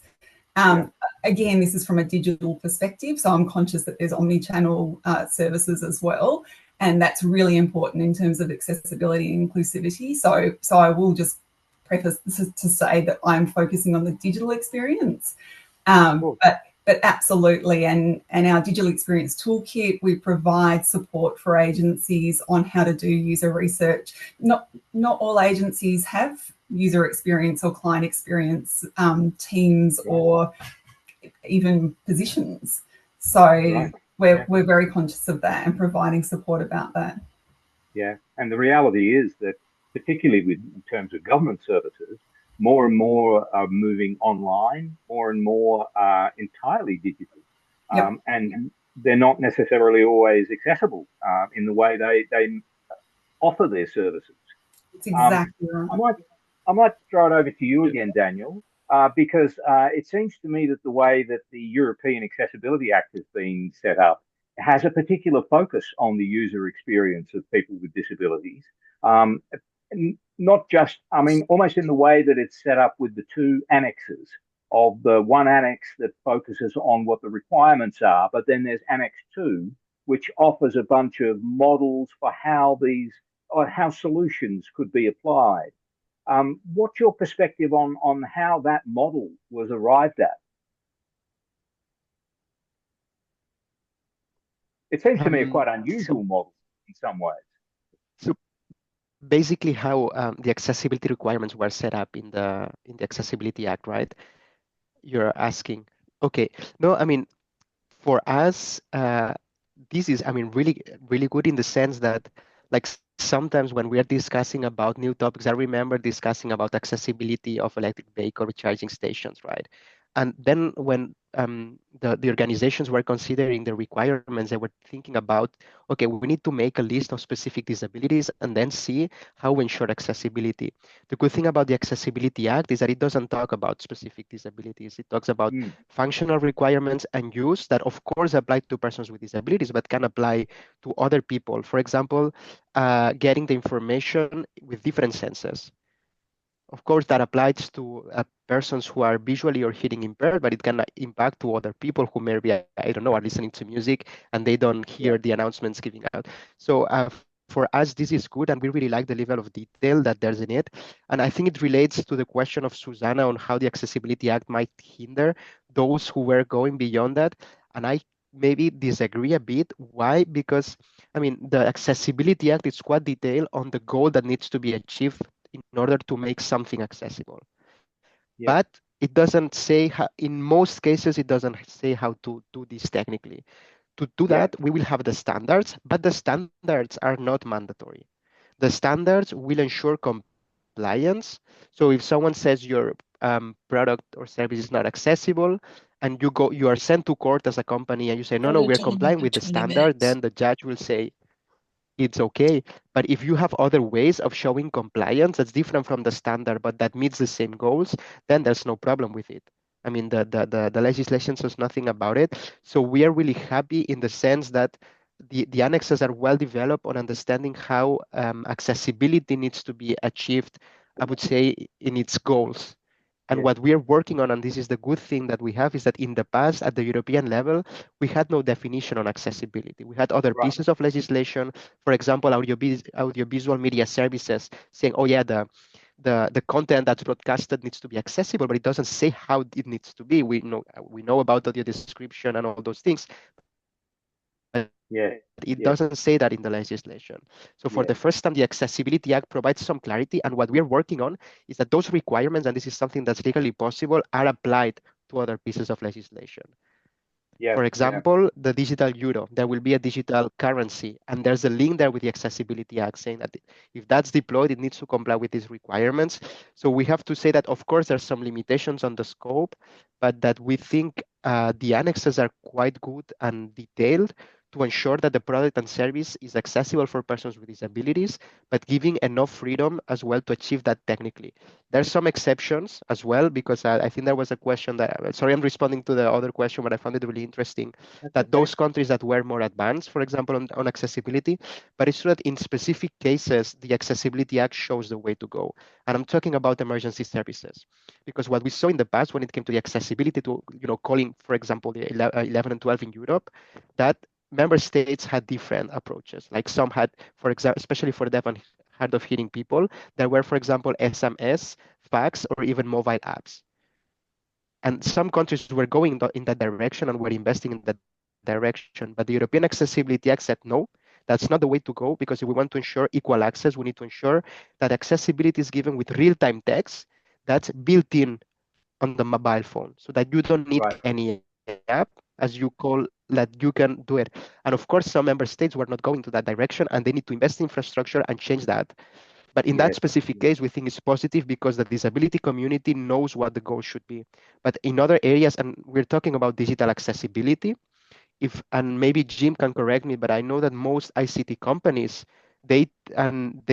Again, this is from a digital perspective, so I'm conscious that there's omni-channel services as well, and that's really important in terms of accessibility and inclusivity. So I will just preface to say that I'm focusing on the digital experience, but absolutely, and our digital experience toolkit, we provide support for agencies on how to do user research. Not all agencies have user experience or client experience teams or even positions. So we're very conscious of that and providing support about that. Yeah, and the reality is that particularly in terms of government services, more and more are moving online, more and more are entirely digital. And they're not necessarily always accessible in the way they offer their services. It's exactly right. I might throw it over to you again, Daniel, because it seems to me that the way that the European Accessibility Act has been set up has a particular focus on the user experience of people with disabilities. Not just, I mean, almost in the way that it's set up with the two annexes of the one annex that focuses on what the requirements are, but then there's Annex 2, which offers a bunch of models for how solutions could be applied. What's your perspective on how that model was arrived at? It seems to me a quite unusual model in some ways. So basically how the accessibility requirements were set up in the Accessibility Act, right? You're asking. Okay. No, I mean, for us, this is, I mean, really, really good in the sense that, like, sometimes when we are discussing about new topics, I remember discussing about accessibility of electric vehicle recharging stations, right? And then when the organizations were considering the requirements, they were thinking about, okay, we need to make a list of specific disabilities and then see how we ensure accessibility. The good thing about the Accessibility Act is that it doesn't talk about specific disabilities. It talks about functional requirements and use that, of course, apply to persons with disabilities, but can apply to other people. For example, getting the information with different senses. Of course, that applies to persons who are visually or hearing impaired, but it can impact to other people who maybe, I don't know, are listening to music and they don't hear the announcements giving out. So for us, this is good, and we really like the level of detail that there's in it. And I think it relates to the question of Susanna on how the Accessibility Act might hinder those who were going beyond that. And I maybe disagree a bit. Why? Because, I mean, the Accessibility Act is quite detailed on the goal that needs to be achieved in order to make something accessible. But it doesn't say how, in most cases, it doesn't say how to do this technically. To do that, we will have the standards, but the standards are not mandatory. The standards will ensure compliance. So if someone says your product or service is not accessible, and you are sent to court as a company and you say, no, we're complying with the standard, then the judge will say, it's okay. But if you have other ways of showing compliance that's different from the standard, but that meets the same goals, then there's no problem with it. I mean, the legislation says nothing about it. So we are really happy in the sense that the annexes are well developed on understanding how accessibility needs to be achieved, I would say, in its goals. And what we are working on, and this is the good thing that we have, is that in the past, at the European level, we had no definition on accessibility. We had other pieces of legislation, for example, audiovisual media services saying, oh yeah, the content that's broadcasted needs to be accessible, but it doesn't say how it needs to be. We know about audio description and all those things. It doesn't say that in the legislation. So for the first time, the Accessibility Act provides some clarity. And what we're working on is that those requirements, and this is something that's legally possible, are applied to other pieces of legislation. For example, the digital euro, there will be a digital currency. And there's a link there with the Accessibility Act saying that if that's deployed, it needs to comply with these requirements. So we have to say that, of course, there's some limitations on the scope, but that we think the annexes are quite good and detailed to ensure that the product and service is accessible for persons with disabilities, but giving enough freedom as well to achieve that technically. There's some exceptions as well, because I think there was a question that, sorry, I'm responding to the other question, but I found it really interesting that those countries that were more advanced, for example, on accessibility, but it's true that in specific cases, the Accessibility Act shows the way to go. And I'm talking about emergency services, because what we saw in the past when it came to the accessibility to, calling, for example, the 11 and 12 in Europe, that member states had different approaches. Like some had, for example, especially for deaf and hard of hearing people, there were, for example, SMS, fax, or even mobile apps. And some countries were going in that direction and were investing in that direction. But the European Accessibility Act said, no, that's not the way to go, because if we want to ensure equal access, we need to ensure that accessibility is given with real-time text that's built in on the mobile phone, so that you don't need any app, as you call, that you can do it. And of course, some member states were not going to that direction, and they need to invest in infrastructure and change that. But in that specific case, we think it's positive because the disability community knows what the goal should be. But in other areas, and we're talking about digital accessibility, and maybe Jim can correct me, but I know that most ICT companies, they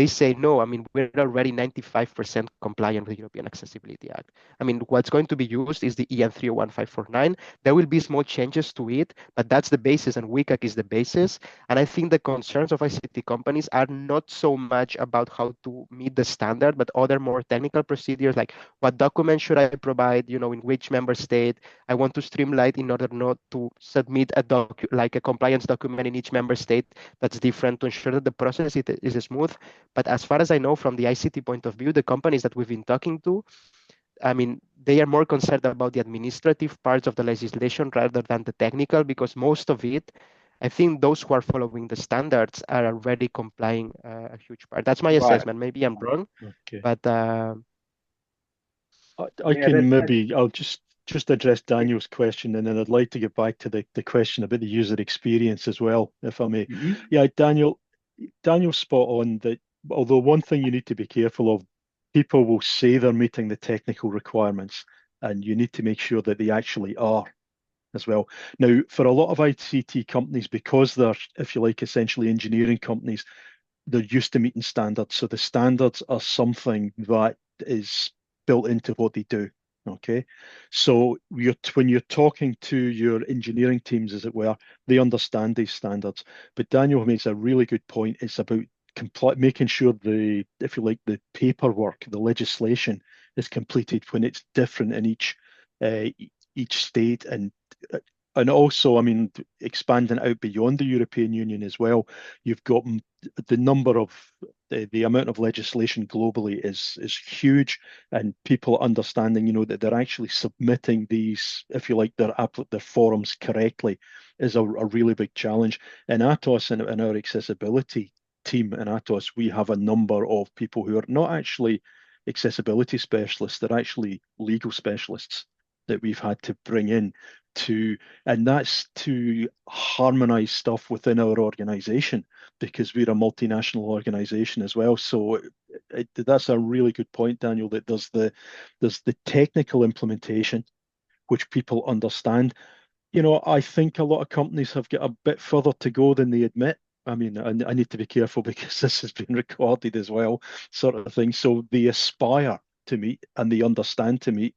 say no. I mean, we're already 95% compliant with the European Accessibility Act. I mean, what's going to be used is the EN 301549. There will be small changes to it, but that's the basis, and WCAG is the basis. And I think the concerns of ICT companies are not so much about how to meet the standard, but other more technical procedures, like what documents should I provide, in which member state. I want to streamline in order not to submit like a compliance document in each member state that's different, to ensure that the process is smooth. But as far as I know, from the ICT point of view, the companies that we've been talking to, I mean, they are more concerned about the administrative parts of the legislation rather than the technical, because most of it, I think those who are following the standards are already complying a huge part. That's my assessment. Maybe I'm wrong, but I'll just address Daniel's question, and then I'd like to get back to the question about the user experience as well, if I may. Yeah, Daniel's spot on that. Although one thing you need to be careful of, people will say they're meeting the technical requirements, and you need to make sure that they actually are as well. Now, for a lot of ICT companies, because they're, if you like, essentially engineering companies, they're used to meeting standards. So the standards are something that is built into what they do. Okay, so when you're talking to your engineering teams, as it were, they understand these standards. But Daniel makes a really good point. It's about making sure if you like, the paperwork, the legislation is completed when it's different in each state, and also, I mean, expanding out beyond the European Union as well. You've got the number of the amount of legislation globally is huge, and people understanding, that they're actually submitting these, if you like, their forums correctly is a really big challenge. In Atos and in our accessibility team in Atos, we have a number of people who are not actually accessibility specialists; they're actually legal specialists that we've had to bring in and that's to harmonize stuff within our organization, because we're a multinational organization as well. So that's a really good point, Daniel, that there's the technical implementation, which people understand. I think a lot of companies have got a bit further to go than they admit. I mean, I need to be careful because this has been recorded as well, sort of thing. So they aspire to meet and they understand to meet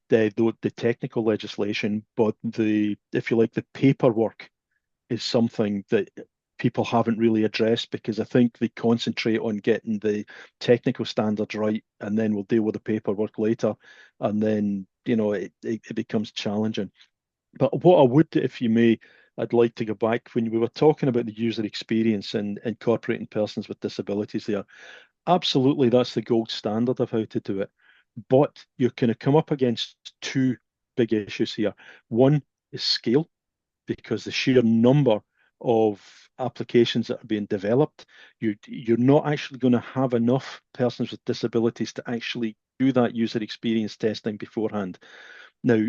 the technical legislation, but if you like, the paperwork is something that people haven't really addressed, because I think they concentrate on getting the technical standards right, and then we'll deal with the paperwork later, and then it becomes challenging. But what I would, if you may, I'd like to go back when we were talking about the user experience and incorporating persons with disabilities there. Absolutely, that's the gold standard of how to do it. But you're going to come up against two big issues here. One is scale, because the sheer number of applications that are being developed, you're not actually going to have enough persons with disabilities to actually do that user experience testing beforehand. Now,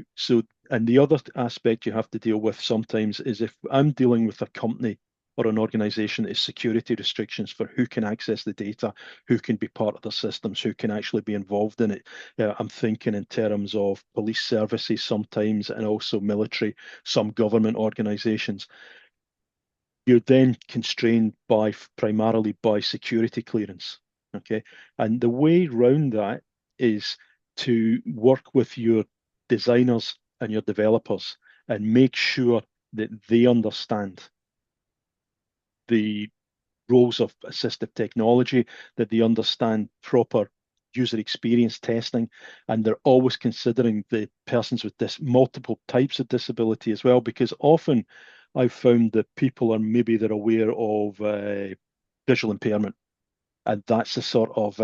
and the other aspect you have to deal with sometimes is if I'm dealing with a company or an organization is security restrictions for who can access the data, who can be part of the systems, who can actually be involved in it. I'm thinking in terms of police services sometimes, and also military, some government organizations. You're then constrained primarily by security clearance. Okay. And the way around that is to work with your designers and your developers and make sure that they understand the roles of assistive technology, that they understand proper user experience testing, and they're always considering the persons with this multiple types of disability as well, because often I've found that people are maybe they're aware of visual impairment, and that's the sort of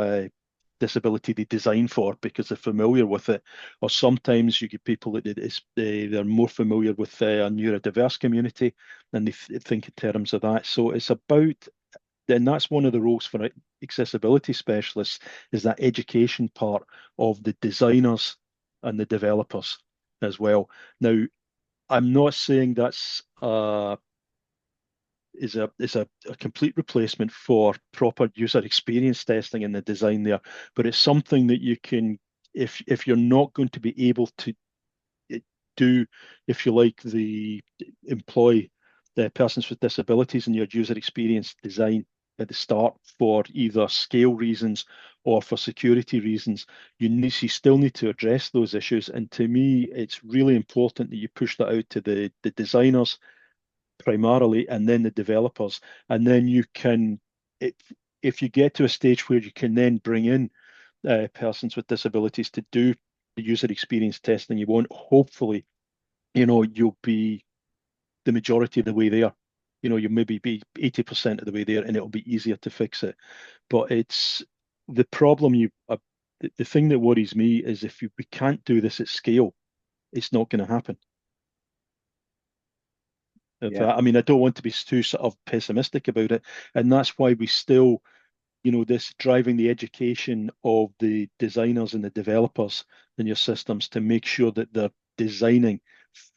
disability they design for because they're familiar with it. Or sometimes you get people that they're more familiar with a neurodiverse community, and they think in terms of that. So it's about, and that's one of the roles for accessibility specialists, is that education part of the designers and the developers as well. Now, I'm not saying that's is a complete replacement for proper user experience testing in the design there, but it's something that you can, if you're not going to be able to do, if you like, employ the persons with disabilities in your user experience design at the start for either scale reasons or for security reasons, you still need to address those issues. And to me, it's really important that you push that out to the designers primarily, and then the developers. And then you can, if you get to a stage where you can then bring in persons with disabilities to do the user experience testing, you won't, hopefully, you'll be the majority of the way there. You'll maybe be 80% of the way there, and it'll be easier to fix it. But it's the problem. The thing that worries me is if we can't do this at scale, it's not going to happen. Yeah. I mean, I don't want to be too sort of pessimistic about it, and that's why we still, this driving the education of the designers and the developers in your systems to make sure that they're designing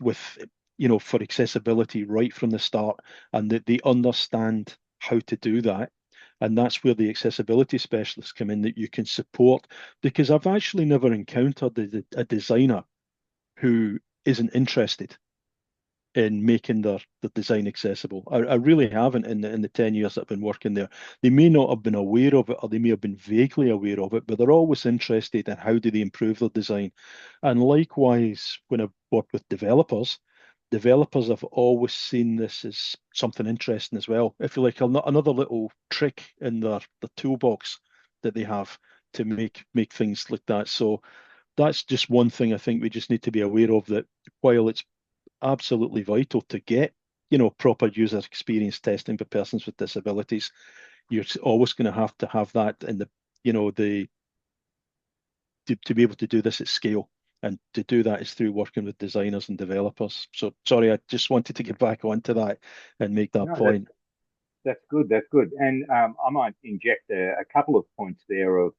with, for accessibility right from the start, and that they understand how to do that. And that's where the accessibility specialists come in, that you can support, because I've actually never encountered a designer who isn't interested in making their design accessible. I really haven't in the 10 years that I've been working there. They may not have been aware of it, or they may have been vaguely aware of it, but they're always interested in how do they improve their design. And likewise, when I've worked with developers have always seen this as something interesting as well. If you like, another little trick in their toolbox that they have to make things like that. So that's just one thing I think we just need to be aware of, that while it's absolutely vital to get, proper user experience testing for persons with disabilities, you're always going to have that in to be able to do this at scale. And to do that is through working with designers and developers. So sorry, I just wanted to get back onto that and make that point. That's good. That's good. And I might inject a couple of points there of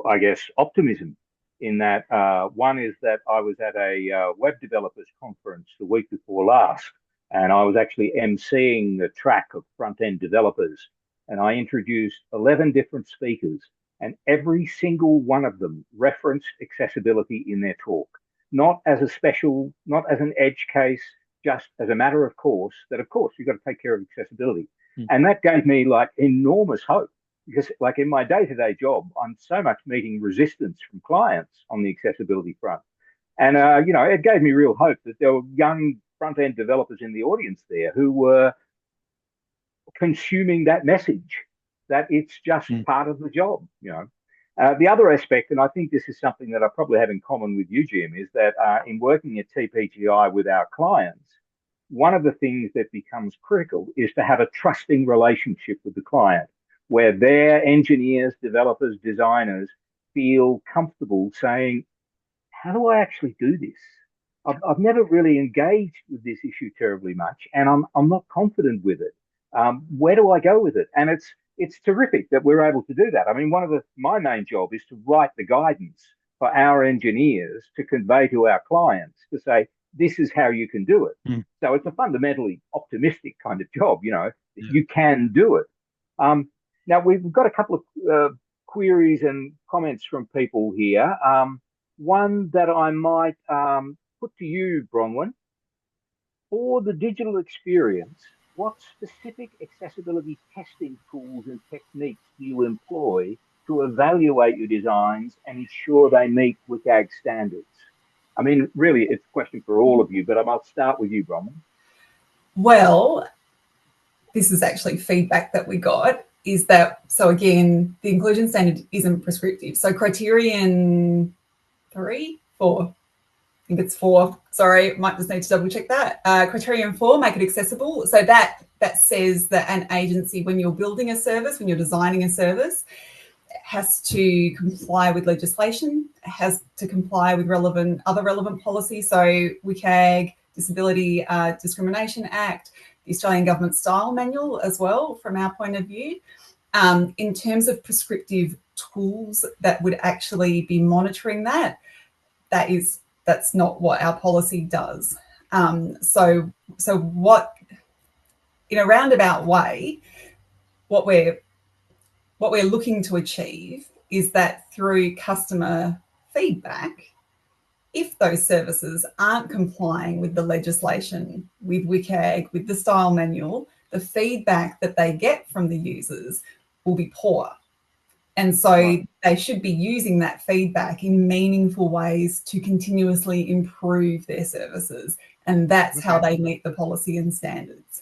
I guess, optimism, in that one is that I was at a web developers conference the week before last, and I was actually emceeing the track of front-end developers, and I introduced 11 different speakers, and every single one of them referenced accessibility in their talk, not as an edge case, just as a matter of course, that of course you've got to take care of accessibility. And that gave me like enormous hope, because like in my day-to-day job, I'm so much meeting resistance from clients on the accessibility front. And, it gave me real hope that there were young front-end developers in the audience there who were consuming that message, that it's just part of the job, The other aspect, and I think this is something that I probably have in common with you, Jim, is that in working at TPGi with our clients, one of the things that becomes critical is to have a trusting relationship with the client, where their engineers, developers, designers feel comfortable saying, how do I actually do this? I've never really engaged with this issue terribly much, and I'm not confident with it. Where do I go with it? And it's terrific that we're able to do that. I mean, my main job is to write the guidance for our engineers to convey to our clients, to say, this is how you can do it. Mm. So it's a fundamentally optimistic kind of job, you know, Yeah. you can do it. Now, we've got a couple of queries and comments from people here. One that I might put to you, Bronwen. For the digital experience, what specific accessibility testing tools and techniques do you employ to evaluate your designs and ensure they meet WCAG standards? I mean, really, it's a question for all of you, but I might start with you, Bronwen. Well, this is actually feedback that we got, is that, so again, the inclusion standard isn't prescriptive. So criterion 4, I think it's 4. Sorry, might just need to double check that. Criterion 4, make it accessible. So that says that an agency, when you're building a service, when you're designing a service, has to comply with legislation, has to comply with other relevant policies. So WCAG, Disability Discrimination Act, the Australian Government Style Manual as well, from our point of view. In terms of prescriptive tools that would actually be monitoring that, that's not what our policy does. So what, in a roundabout way, what we're looking to achieve is that through customer feedback, if those services aren't complying with the legislation, with WCAG, with the style manual, the feedback that they get from the users will be poor. And so they should be using that feedback in meaningful ways to continuously improve their services. And that's how they meet the policy and standards.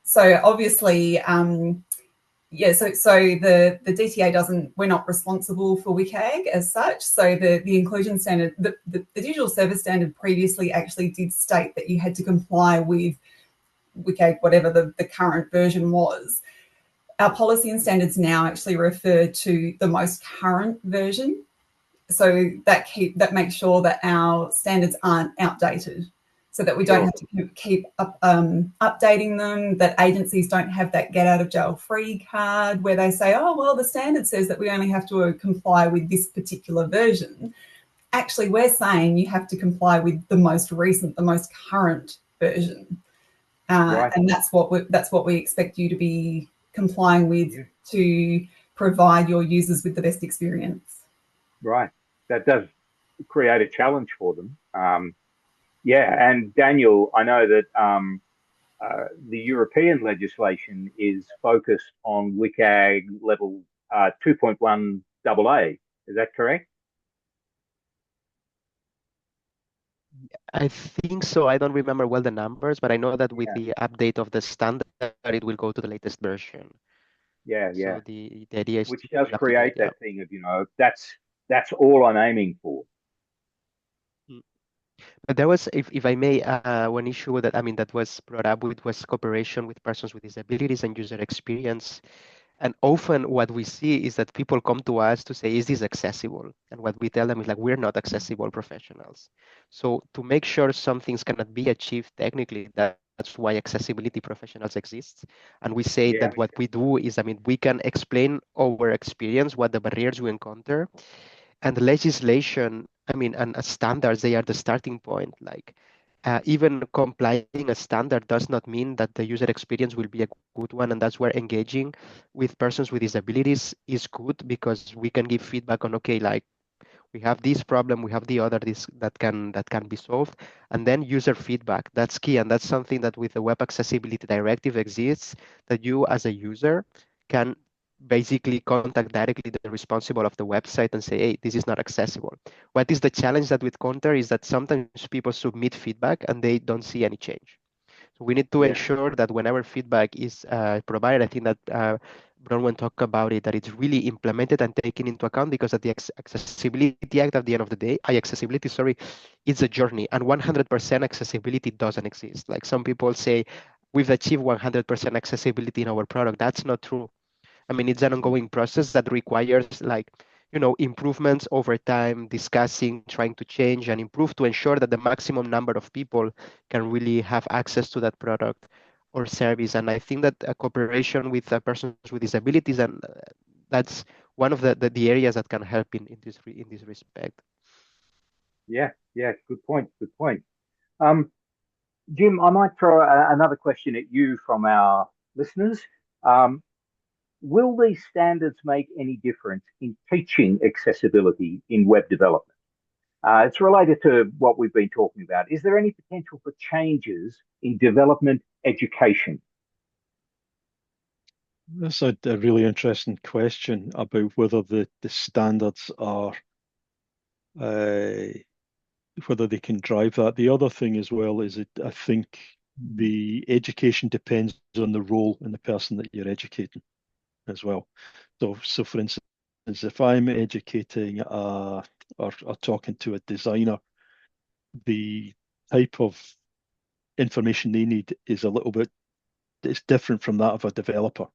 So obviously, yeah, so the DTA we're not responsible for WCAG as such. So the inclusion standard, the digital service standard previously actually did state that you had to comply with WCAG, whatever the current version was. Our policy and standards now actually refer to the most current version. So that makes sure that our standards aren't outdated, so that we don't have to keep updating them, that agencies don't have that get out of jail free card where they say, oh, well, the standard says that we only have to comply with this particular version. Actually, we're saying you have to comply with the most recent, the most current version. And that's what we expect you to be complying with to provide your users with the best experience. Right. That does create a challenge for them. And Daniel, I know that the European legislation is focused on WCAG level 2.1 AA. Is that correct? I think so. I don't remember well the numbers, but I know that with the update of the standard, it will go to the latest version. So the idea is which does create that thing of, you know, that's all I'm aiming for. But there was, if I may, one issue that that was brought up with was cooperation with persons with disabilities and user experience. And often what we see is that people come to us to say, is this accessible? And what we tell them is like, we're not accessible professionals. So to make sure some things cannot be achieved technically, that's why accessibility professionals exist. And we say that what we do is, we can explain our experience, what the barriers we encounter, and the legislation, and standards, they are the starting point. Like, even complying a standard does not mean that the user experience will be a good one, and that's where engaging with persons with disabilities is good, because we can give feedback on, okay, like, we have this problem, we have the other, this that can be solved, and then user feedback, that's key. And that's something that with the Web Accessibility Directive exists, that you as a user can basically contact directly the responsible of the website and say, hey, this is not accessible. What is the challenge that with Counter is that sometimes people submit feedback and they don't see any change. So we need to ensure that whenever feedback is provided, I think that Bronwen talked about it, that it's really implemented and taken into account, because at the Accessibility Act, at the end of the day, accessibility, it's a journey, and 100% accessibility doesn't exist. Like, some people say, we've achieved 100% accessibility in our product. That's not true. It's an ongoing process that requires, like, improvements over time, discussing, trying to change and improve to ensure that the maximum number of people can really have access to that product or service. And I think that a cooperation with persons with disabilities, and that's one of the areas that can help in this respect. Good point. Jim, I might throw another question at you from our listeners. Will these standards make any difference in teaching accessibility in web development? It's related to what we've been talking about. Is there any potential for changes in development education? That's a really interesting question about whether the standards are whether they can drive that. The other thing as well is I think the education depends on the role and the person that you're educating as well. So for instance, if I'm educating or talking to a designer, the type of information they need is a little bit, it's different from that of a developer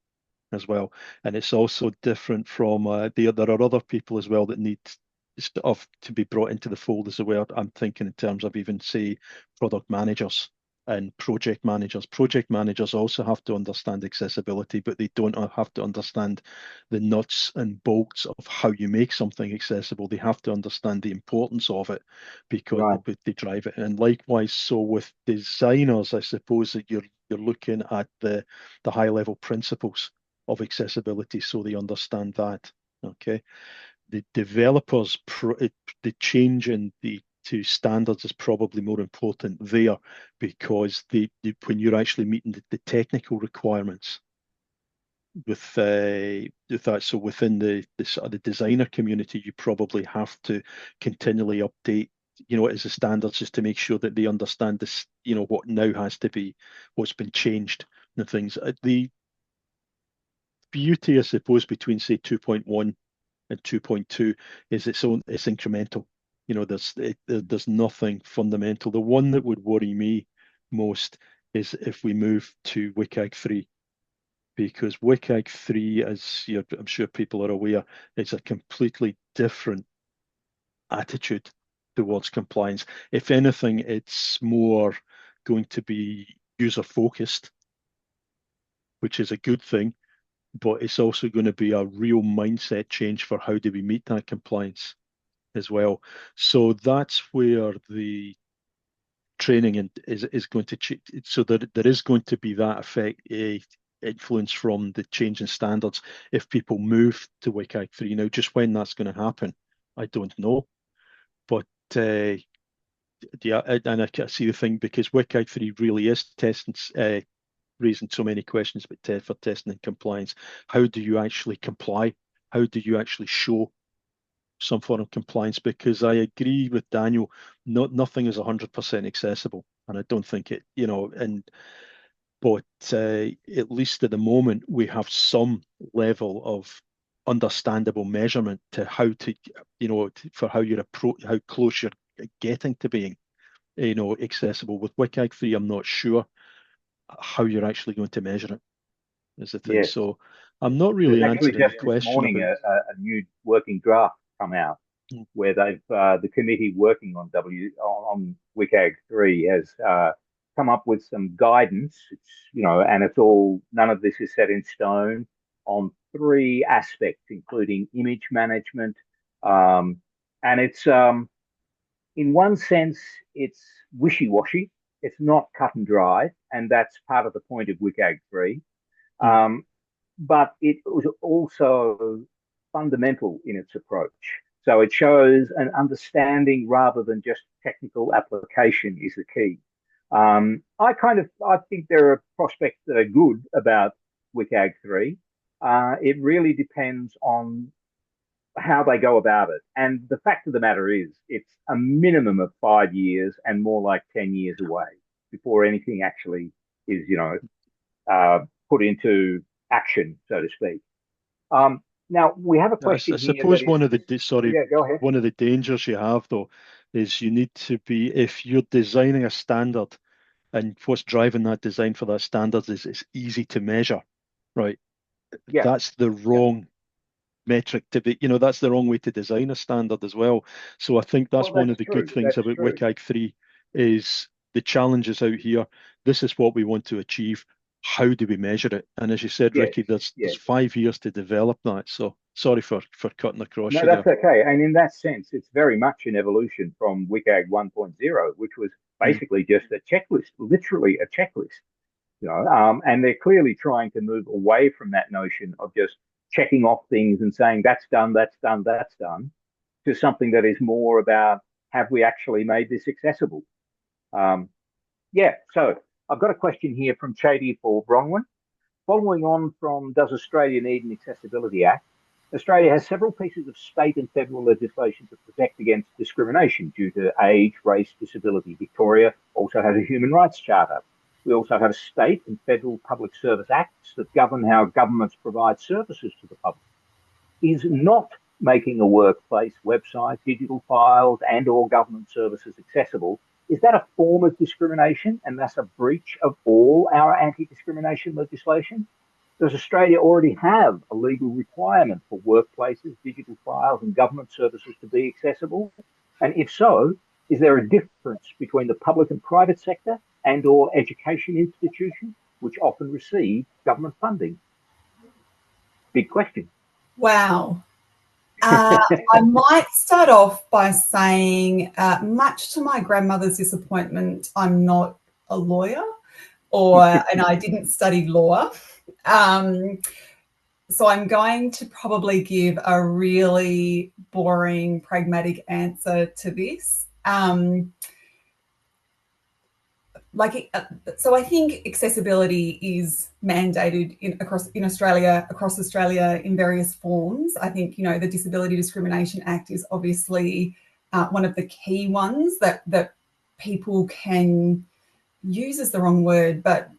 as well. And it's also different from there are other people as well that need stuff to be brought into the fold as well. I'm thinking in terms of even, say, product managers and project managers. Project managers also have to understand accessibility, but they don't have to understand the nuts and bolts of how you make something accessible. They have to understand the importance of it because they drive it. And likewise, so with designers, I suppose that you're looking at the high level principles of accessibility, so they understand that. Okay, the developers, the change in the to standards is probably more important there because when you're actually meeting the technical requirements with that, so within the designer community, you probably have to continually update, as the standards, just to make sure that they understand this, what now has to be, what's been changed and things. The beauty, I suppose, between say 2.1 and 2.2 is it's incremental. There's nothing fundamental. The one that would worry me most is if we move to WCAG 3, because WCAG 3, as I'm sure people are aware, it's a completely different attitude towards compliance. If anything, it's more going to be user focused, which is a good thing, but it's also going to be a real mindset change for how do we meet that compliance as well. So that's where the training is going to change. So that there is going to be that effect, influence from the change in standards if people move to WCAG 3. Now, just when that's going to happen, I don't know. But yeah, and I see the thing, because WCAG 3 really is testing, raising so many questions about for testing and compliance. How do you actually comply? How do you actually show some form of compliance? Because I agree with Daniel, nothing is 100% accessible, and I don't think it, but at least at the moment we have some level of understandable measurement to how to, for how you're how close you're getting to being, accessible. With WCAG 3, I'm not sure how you're actually going to measure it, is the thing. So I'm not really answering the question. This morning, a new working draft come out where they've the committee working on WCAG 3 has come up with some guidance. It's and it's all, none of this is set in stone, on 3 aspects, including image management, and it's in one sense it's wishy-washy. It's not cut and dry, and that's part of the point of WCAG 3. But it was also fundamental in its approach. So it shows an understanding rather than just technical application is the key. I think there are prospects that are good about WCAG 3. It really depends on how they go about it. And the fact of the matter is, it's a minimum of 5 years and more like 10 years away before anything actually is, put into action, so to speak. Now we have a question. I suppose go ahead. One of the dangers you have, though, is you need to be, if you're designing a standard, and what's driving that design for that standard is it's easy to measure, right? Yeah. That's the wrong metric to be, that's the wrong way to design a standard as well. So I think that's one of the good things about WCAG 3 is the challenges out here. This is what we want to achieve. How do we measure it? And as you said, Ricky, there's 5 years to develop that. So Sorry for cutting across No, you that's there. okay. And in that sense, it's very much an evolution from WCAG 1.0, which was basically just a checklist, literally a checklist. And they're clearly trying to move away from that notion of just checking off things and saying that's done, that's done, that's done, to something that is more about, have we actually made this accessible? So I've got a question here from Chady for Bronwen. Following on from Does Australia Need an Accessibility Act? Australia has several pieces of state and federal legislation to protect against discrimination due to age, race, disability. Victoria also has a human rights charter. We also have state and federal public service acts that govern how governments provide services to the public. Is not making a workplace website, digital files and/or government services accessible, is that a form of discrimination and thus a breach of all our anti-discrimination legislation? Does Australia already have a legal requirement for workplaces, digital files and government services to be accessible? And if so, is there a difference between the public and private sector and/or education institutions, which often receive government funding? Big question. Wow. I might start off by saying, much to my grandmother's disappointment, I'm not a lawyer, and I didn't study law. So I'm going to probably give a really boring, pragmatic answer to this. So I think accessibility is mandated across Australia in various forms. I think, the Disability Discrimination Act is obviously one of the key ones that people can use is the wrong word, but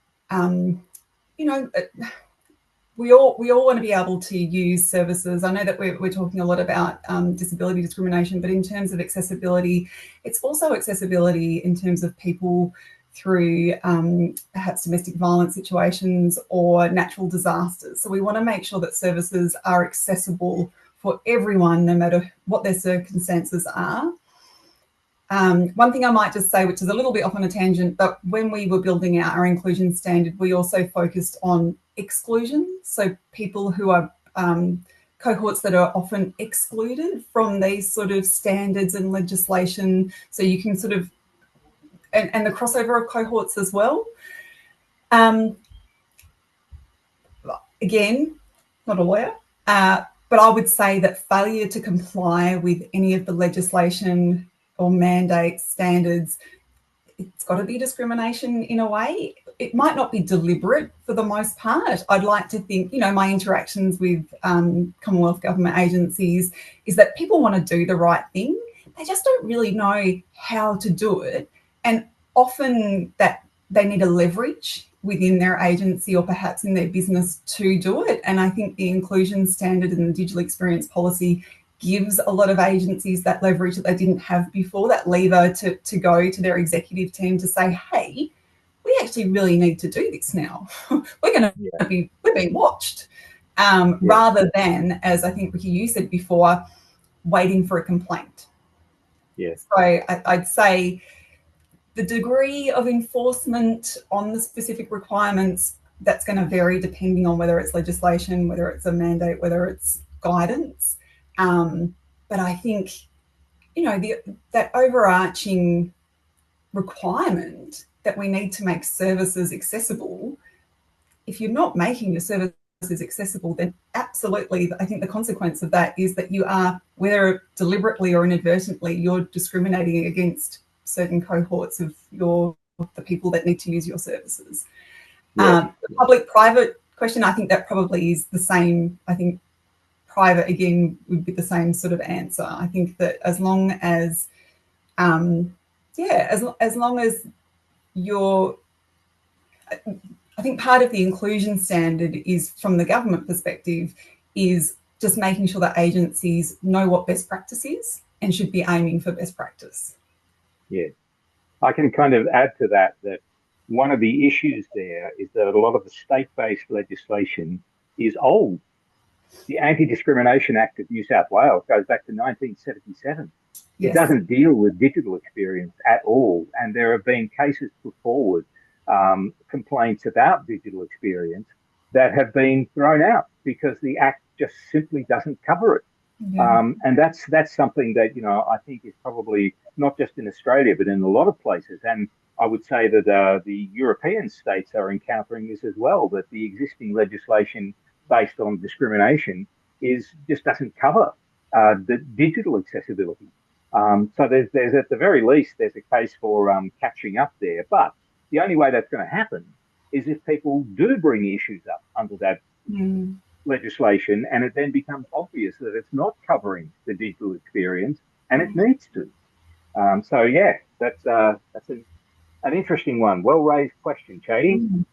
we all want to be able to use services. I know that we're talking a lot about disability discrimination, but in terms of accessibility, it's also accessibility in terms of people through perhaps domestic violence situations or natural disasters. So we want to make sure that services are accessible for everyone, no matter what their circumstances are. One thing I might just say, which is a little bit off on a tangent, but when we were building out our inclusion standard, we also focused on exclusion. So people who are cohorts that are often excluded from these sort of standards and legislation. So you can sort of, and the crossover of cohorts as well. Again, not a lawyer, but I would say that failure to comply with any of the legislation or mandates, standards, it's got to be discrimination in a way. It might not be deliberate for the most part. I'd like to think, my interactions with Commonwealth government agencies is that people want to do the right thing. They just don't really know how to do it. And often that they need a leverage within their agency or perhaps in their business to do it. And I think the inclusion standard and the digital experience policy gives a lot of agencies that leverage that they didn't have before, that lever to go to their executive team to say, hey, we actually really need to do this now. We're being watched. Rather than, as I think, Ricky, you said before, waiting for a complaint. Yes. So I'd say the degree of enforcement on the specific requirements, that's going to vary depending on whether it's legislation, whether it's a mandate, whether it's guidance. But I think, that overarching requirement that we need to make services accessible, if you're not making your services accessible, then absolutely, I think the consequence of that is that you are, whether deliberately or inadvertently, you're discriminating against certain cohorts of the people that need to use your services. The public-private question, I think that probably is the same. I think private, again, would be the same sort of answer. I think that as long as, as long as you're, I think part of the inclusion standard is, from the government perspective, is just making sure that agencies know what best practice is and should be aiming for best practice. Yeah, I can kind of add to that one of the issues there is that a lot of the state-based legislation is old. The Anti-Discrimination Act of New South Wales goes back to 1977. Yes. It doesn't deal with digital experience at all. And there have been cases put forward, complaints about digital experience that have been thrown out because the Act just simply doesn't cover it. And that's something that, I think is probably not just in Australia, but in a lot of places. And I would say that the European states are encountering this as well, that the existing legislation based on discrimination just doesn't cover the digital accessibility. So there's at the very least, there's a case for catching up there. But the only way that's going to happen is if people do bring issues up under that legislation, and it then becomes obvious that it's not covering the digital experience, and it needs to. So yeah, that's an interesting one. Well raised question, Chady.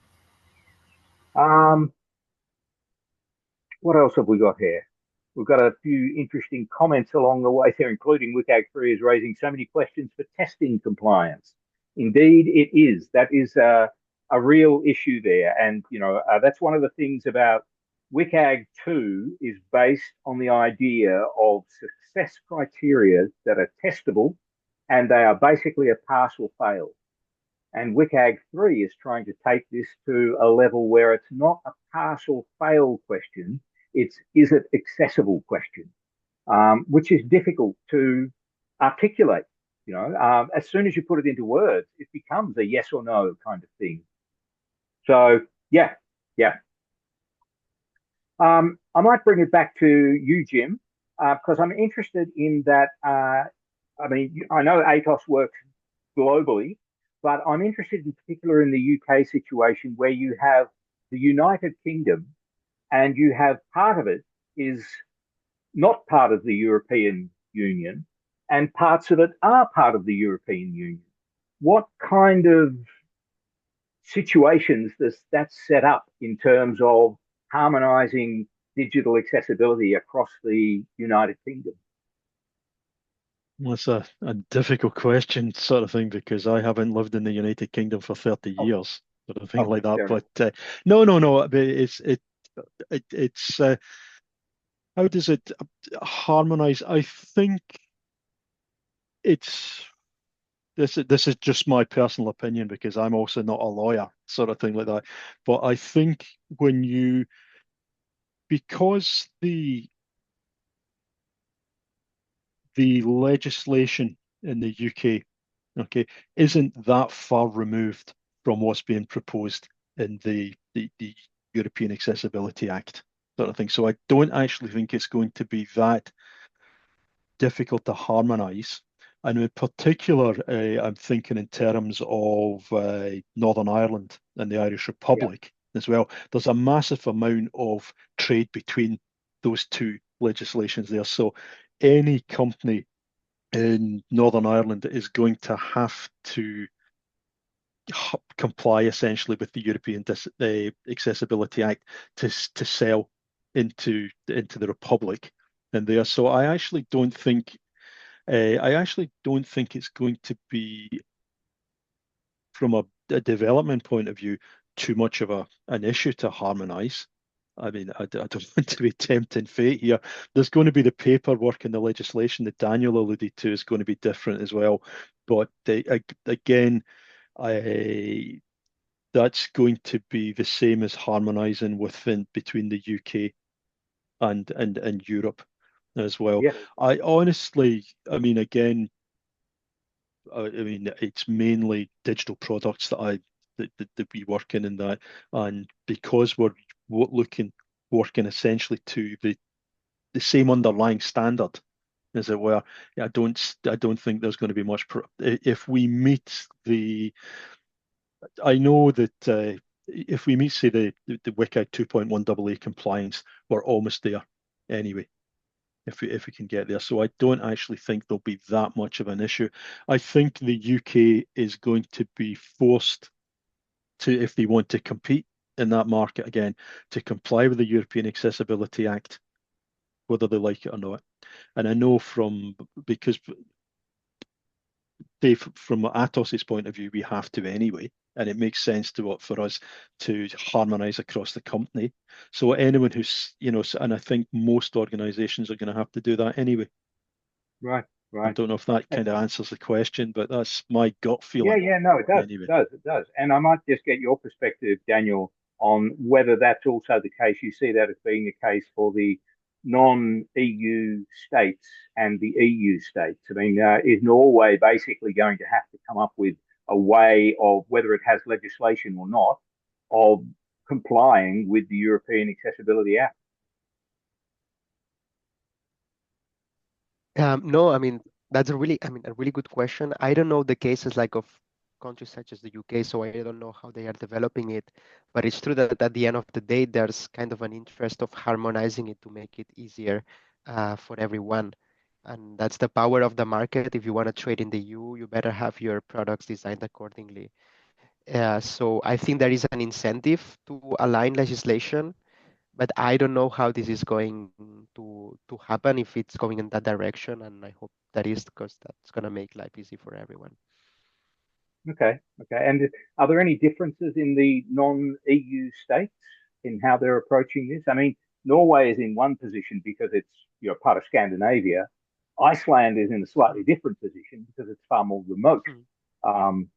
What else have we got here? We've got a few interesting comments along the way there, including WCAG 3 is raising so many questions for testing compliance. Indeed, it is. That is a real issue there. And, that's one of the things about WCAG 2 is based on the idea of success criteria that are testable, and they are basically a pass or fail. And WCAG 3 is trying to take this to a level where it's not a pass or fail question, is it accessible question, which is difficult to articulate. As soon as you put it into words, it becomes a yes or no kind of thing. So, yeah. I might bring it back to you, Jim, because I'm interested in that. I know Atos works globally, but I'm interested in particular in the UK situation where you have the United Kingdom and you have part of it is not part of the European Union and parts of it are part of the European Union. What kind of situations does that set up in terms of harmonizing digital accessibility across the United Kingdom? Well, it's a difficult question sort of thing because I haven't lived in the United Kingdom for 30 years, sort of thing like that. But no. It's how does it harmonize? I think this is just my personal opinion because I'm also not a lawyer, sort of thing like that. But I think because the legislation in the UK, okay, isn't that far removed from what's being proposed in the European Accessibility Act, sort of thing. So I don't actually think it's going to be that difficult to harmonise. And in particular, I'm thinking in terms of Northern Ireland and the Irish Republic as well. There's a massive amount of trade between those two legislations there. So any company in Northern Ireland is going to have to comply essentially with the European Accessibility Act to sell into the Republic and there. So I actually don't think it's going to be, from a development point of view, too much of an issue to harmonise. I mean, I don't want to be tempting fate here. There's going to be the paperwork and the legislation that Daniel alluded to is going to be different as well. But again, that's going to be the same as harmonising between the UK and Europe as well. Yeah. I honestly, again, it's mainly digital products that we work in that, and because we're working essentially to the same underlying standard, as it were. I don't think there's going to be much if we meet I know that if we meet, say, the WCAG 2.1 AA compliance, we're almost there anyway. If we can get there. So I don't actually think there'll be that much of an issue. I think the UK is going to be forced to, if they want to compete in that market again, to comply with the European Accessibility Act, whether they like it or not. And I know because from Atos's point of view, we have to anyway, and it makes sense for us to harmonise across the company. So anyone who's, and I think most organisations are going to have to do that anyway. Right. I don't know if that kind of answers the question, but that's my gut feeling. Yeah, no, it does. Anyway. It does. And I might just get your perspective, Daniel, on whether that's also the case. You see that as being the case for the non-EU states and the EU states? I mean, is Norway basically going to have to come up with a way of, whether it has legislation or not, of complying with the European Accessibility Act? No, I mean that's a really good question. I don't know the cases like of countries such as the UK, so I don't know how they are developing it. But it's true that at the end of the day, there's kind of an interest of harmonizing it to make it easier for everyone. And that's the power of the market. If you want to trade in the EU, you better have your products designed accordingly. So I think there is an incentive to align legislation, but I don't know how this is going to happen, if it's going in that direction, and I hope that is, because that's going to make life easy for everyone. Okay. And are there any differences in the non-EU states in how they're approaching this? I mean, Norway is in one position because it's, you know, part of Scandinavia. Iceland is in a slightly different position because it's far more remote. Um,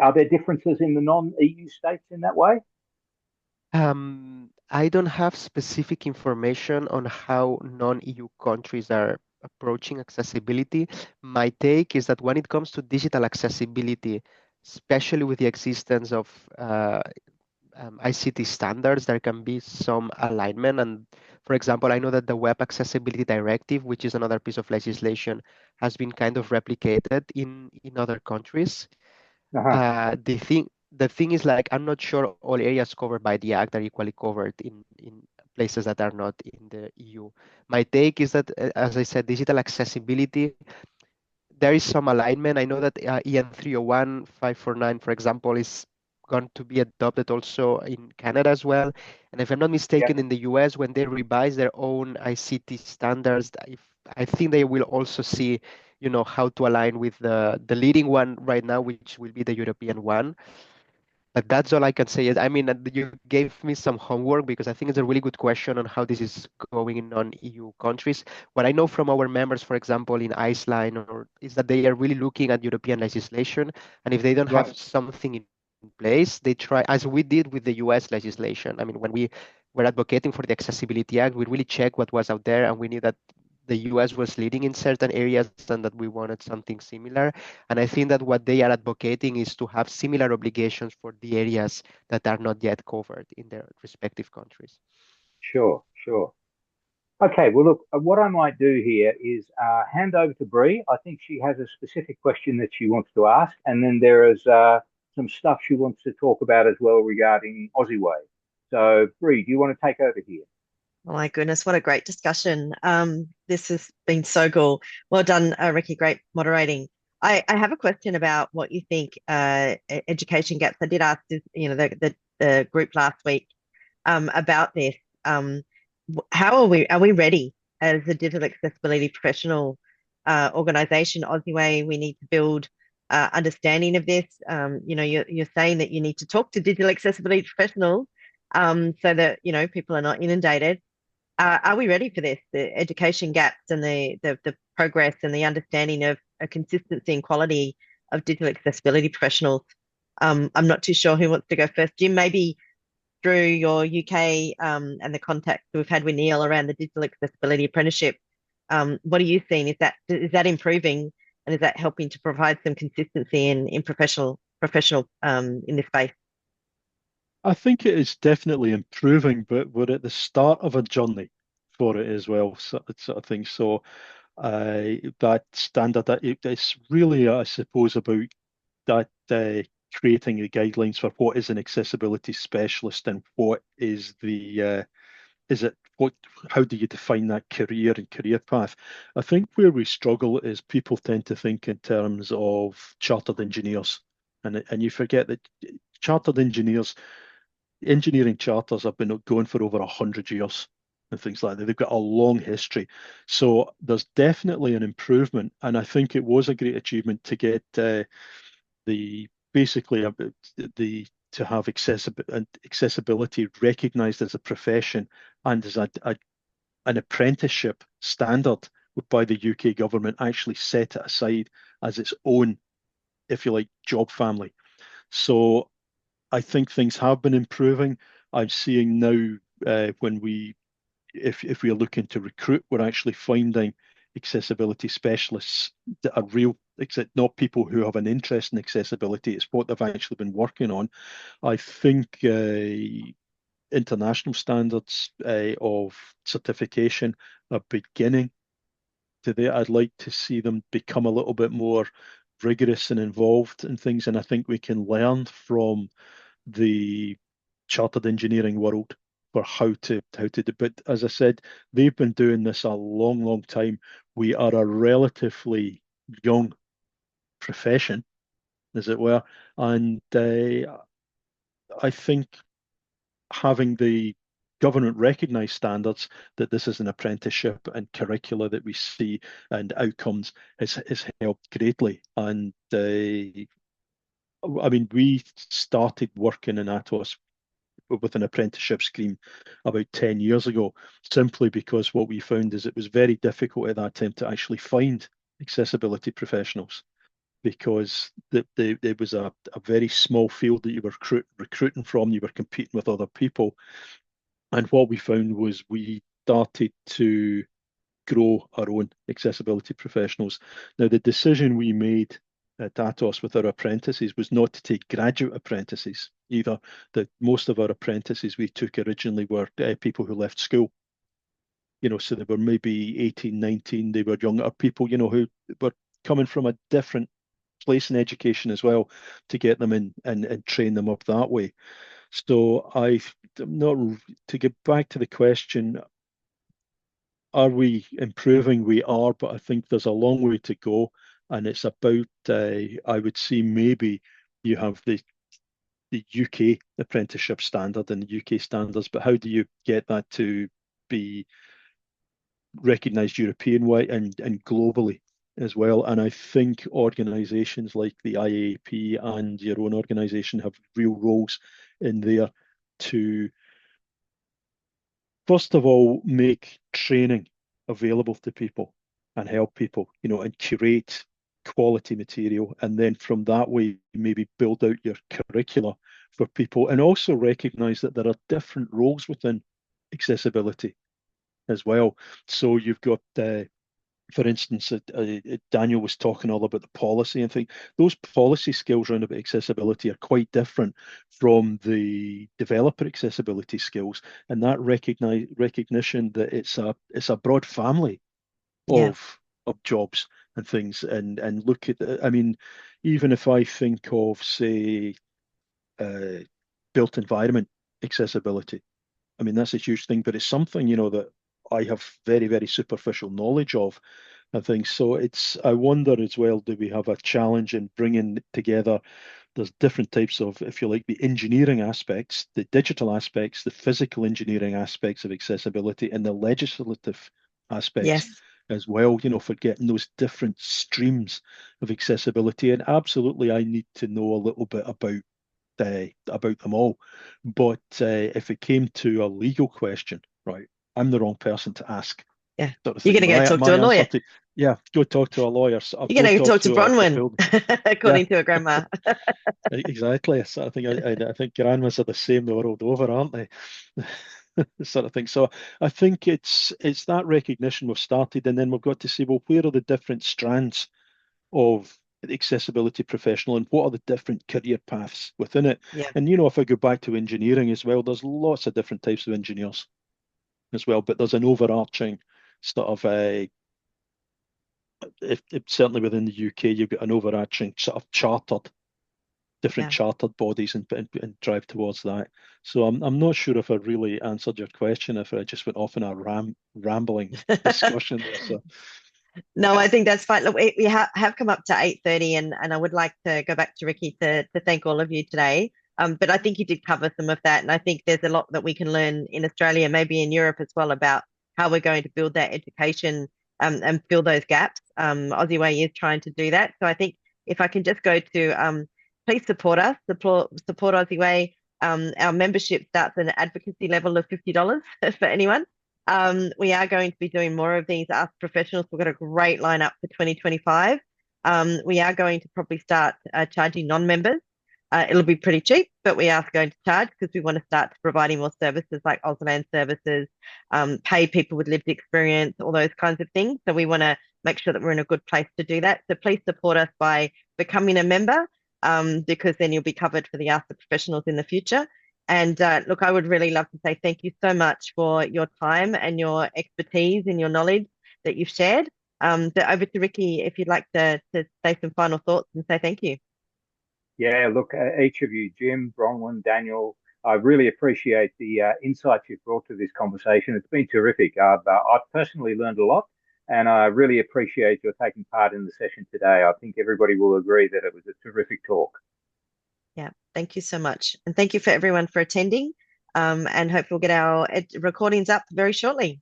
are there differences in the non-EU states in that way? I don't have specific information on how non-EU countries are approaching accessibility. My take is that when it comes to digital accessibility, especially with the existence of ICT standards, there can be some alignment. And for example, I know that the Web Accessibility Directive, which is another piece of legislation, has been kind of replicated in other countries. The thing is, like, I'm not sure all areas covered by the act are equally covered in places that are not in the EU. My take is that, as I said, digital accessibility, there is some alignment. I know that EN 301 549, for example, is going to be adopted also in Canada as well. And if I'm not mistaken, in the US, when they revise their own ICT standards, I think they will also see, how to align with the leading one right now, which will be the European one. But that's all I can say. I mean, you gave me some homework, because I think it's a really good question on how this is going in non-EU countries. What I know from our members, for example, in Iceland, is that they are really looking at European legislation, and if they don't have something in place, they try, as we did with the US legislation. I mean, when we were advocating for the Accessibility Act, we really checked what was out there, and we knew that the US was leading in certain areas and that we wanted something similar. And I think that what they are advocating is to have similar obligations for the areas that are not yet covered in their respective countries. Sure. Okay, well, look, what I might do here is hand over to Bree. I think she has a specific question that she wants to ask, and then there is some stuff she wants to talk about as well regarding OZeWAI. So, Bree, do you want to take over here? Oh my goodness, what a great discussion. This has been so cool. Well done, Ricky, great moderating. I have a question about what you think education gaps. I did ask this, the group last week about this. How are we ready as a digital accessibility professional organization, OZeWAI? We need to build understanding of this. You're saying that you need to talk to digital accessibility professionals so that, people are not inundated. Are we ready for this? The education gaps and the progress and the understanding of a consistency and quality of digital accessibility professionals. I'm not too sure who wants to go first. Jim, maybe through your UK and the contacts we've had with Neil around the digital accessibility apprenticeship, what are you seeing? Is that improving, and is that helping to provide some consistency in professional in this space? I think it is definitely improving, but we're at the start of a journey for it as well, sort of thing. So that standard, it's really, I suppose, about that creating the guidelines for what is an accessibility specialist and what is how do you define that career and career path? I think where we struggle is people tend to think in terms of chartered engineers, and you forget that chartered engineering charters have been going for over 100 years and things like that. They've got a long history. So there's definitely an improvement. And I think it was a great achievement to get to have accessibility recognized as a profession and as an apprenticeship standard by the UK government, actually set it aside as its own, if you like, job family. So I think things have been improving. I'm seeing now when we if we're looking to recruit, we're actually finding accessibility specialists that are real, not people who have an interest in accessibility. It's what they've actually been working on. I think international standards of certification are beginning to there. I'd like to see them become a little bit more rigorous and involved in things, and I think we can learn from the chartered engineering world for how to do. But as I said, they've been doing this a long time. We are a relatively young profession, as it were, and I think having the government recognised standards that this is an apprenticeship and curricula that we see and outcomes has helped greatly. And I mean, we started working in Atos with an apprenticeship scheme about 10 years ago, simply because what we found is it was very difficult at that time to actually find accessibility professionals, because it was a very small field that you were recruiting from. You were competing with other people. And what we found was we started to grow our own accessibility professionals. Now, the decision we made at Atos with our apprentices was not to take graduate apprentices either. That most of our apprentices we took originally were people who left school. So they were maybe 18, 19, they were younger people, who were coming from a different place in education as well, to get them in and train them up that way. So I'm not, to get back to the question, are we improving? We are, but I think there's a long way to go. And it's about, I would say maybe you have the UK apprenticeship standard and the UK standards, but how do you get that to be recognised European-wide and globally as well? And I think organisations like the IAAP and your own organisation have real roles in there to, first of all, make training available to people and help people, and curate quality material. And then from that way, maybe build out your curricula for people, and also recognise that there are different roles within accessibility as well. So you've got, for instance, Daniel was talking all about the policy and things. Those policy skills around about accessibility are quite different from the developer accessibility skills, and that recognition that it's a broad family of jobs and things. And look at, I mean, even if I think of, say, built environment accessibility, I mean, that's a huge thing, but it's something, that I have very, very superficial knowledge of and things. So I wonder as well, do we have a challenge in bringing together, there's different types of, if you like, the engineering aspects, the digital aspects, the physical engineering aspects of accessibility, and the legislative aspects as well, for getting those different streams of accessibility. And absolutely, I need to know a little bit about them all. But if it came to a legal question, right, I'm the wrong person to ask. Yeah, sort of you're thing. going to go talk to a lawyer. Go talk to a lawyer. You're going to talk to Bronwen, according to a grandma. Exactly. So I think grandmas are the same the world over, aren't they? Sort of thing. So I think it's that recognition we've started, and then we've got to say, well, where are the different strands of the accessibility professional, and what are the different career paths within it? And if I go back to engineering as well, there's lots of different types of engineers as well, but there's an overarching sort of certainly within the UK, you've got an overarching sort of different chartered bodies and drive towards that. So I'm not sure if I really answered your question, if I just went off in a rambling discussion there. So. No, I think that's fine. Look, we have come up to 8:30, and I would like to go back to Ricky to thank all of you today. But I think you did cover some of that, and I think there's a lot that we can learn in Australia, maybe in Europe as well, about how we're going to build that education and fill those gaps. OZeWAI is trying to do that. So I think if I can just go to please support us, support OZeWAI. Our membership starts at an advocacy level of $50 for anyone. We are going to be doing more of these Ask Professionals. We've got a great lineup for 2025. We are going to probably start charging non-members. It'll be pretty cheap, but we are going to charge because we want to start providing more services like Onsman services, pay people with lived experience, all those kinds of things. So we want to make sure that we're in a good place to do that. So please support us by becoming a member, because then you'll be covered for the Ask the Professionals in the future. And look, I would really love to say thank you so much for your time and your expertise and your knowledge that you've shared. But over to Ricky, if you'd like to say some final thoughts and say thank you. Yeah, look, each of you, Jim, Bronwen, Daniel, I really appreciate the insights you've brought to this conversation. It's been terrific. I've personally learned a lot, and I really appreciate your taking part in the session today. I think everybody will agree that it was a terrific talk. Yeah, thank you so much. And thank you for everyone for attending, and hope we'll get our recordings up very shortly.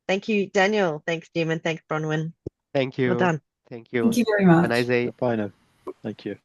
Thank you, Daniel. Thanks, Jim, and thanks, Bronwen. Thank you. Well done. Thank you. Thank you very Have a much. nice day. Bye now. Thank you.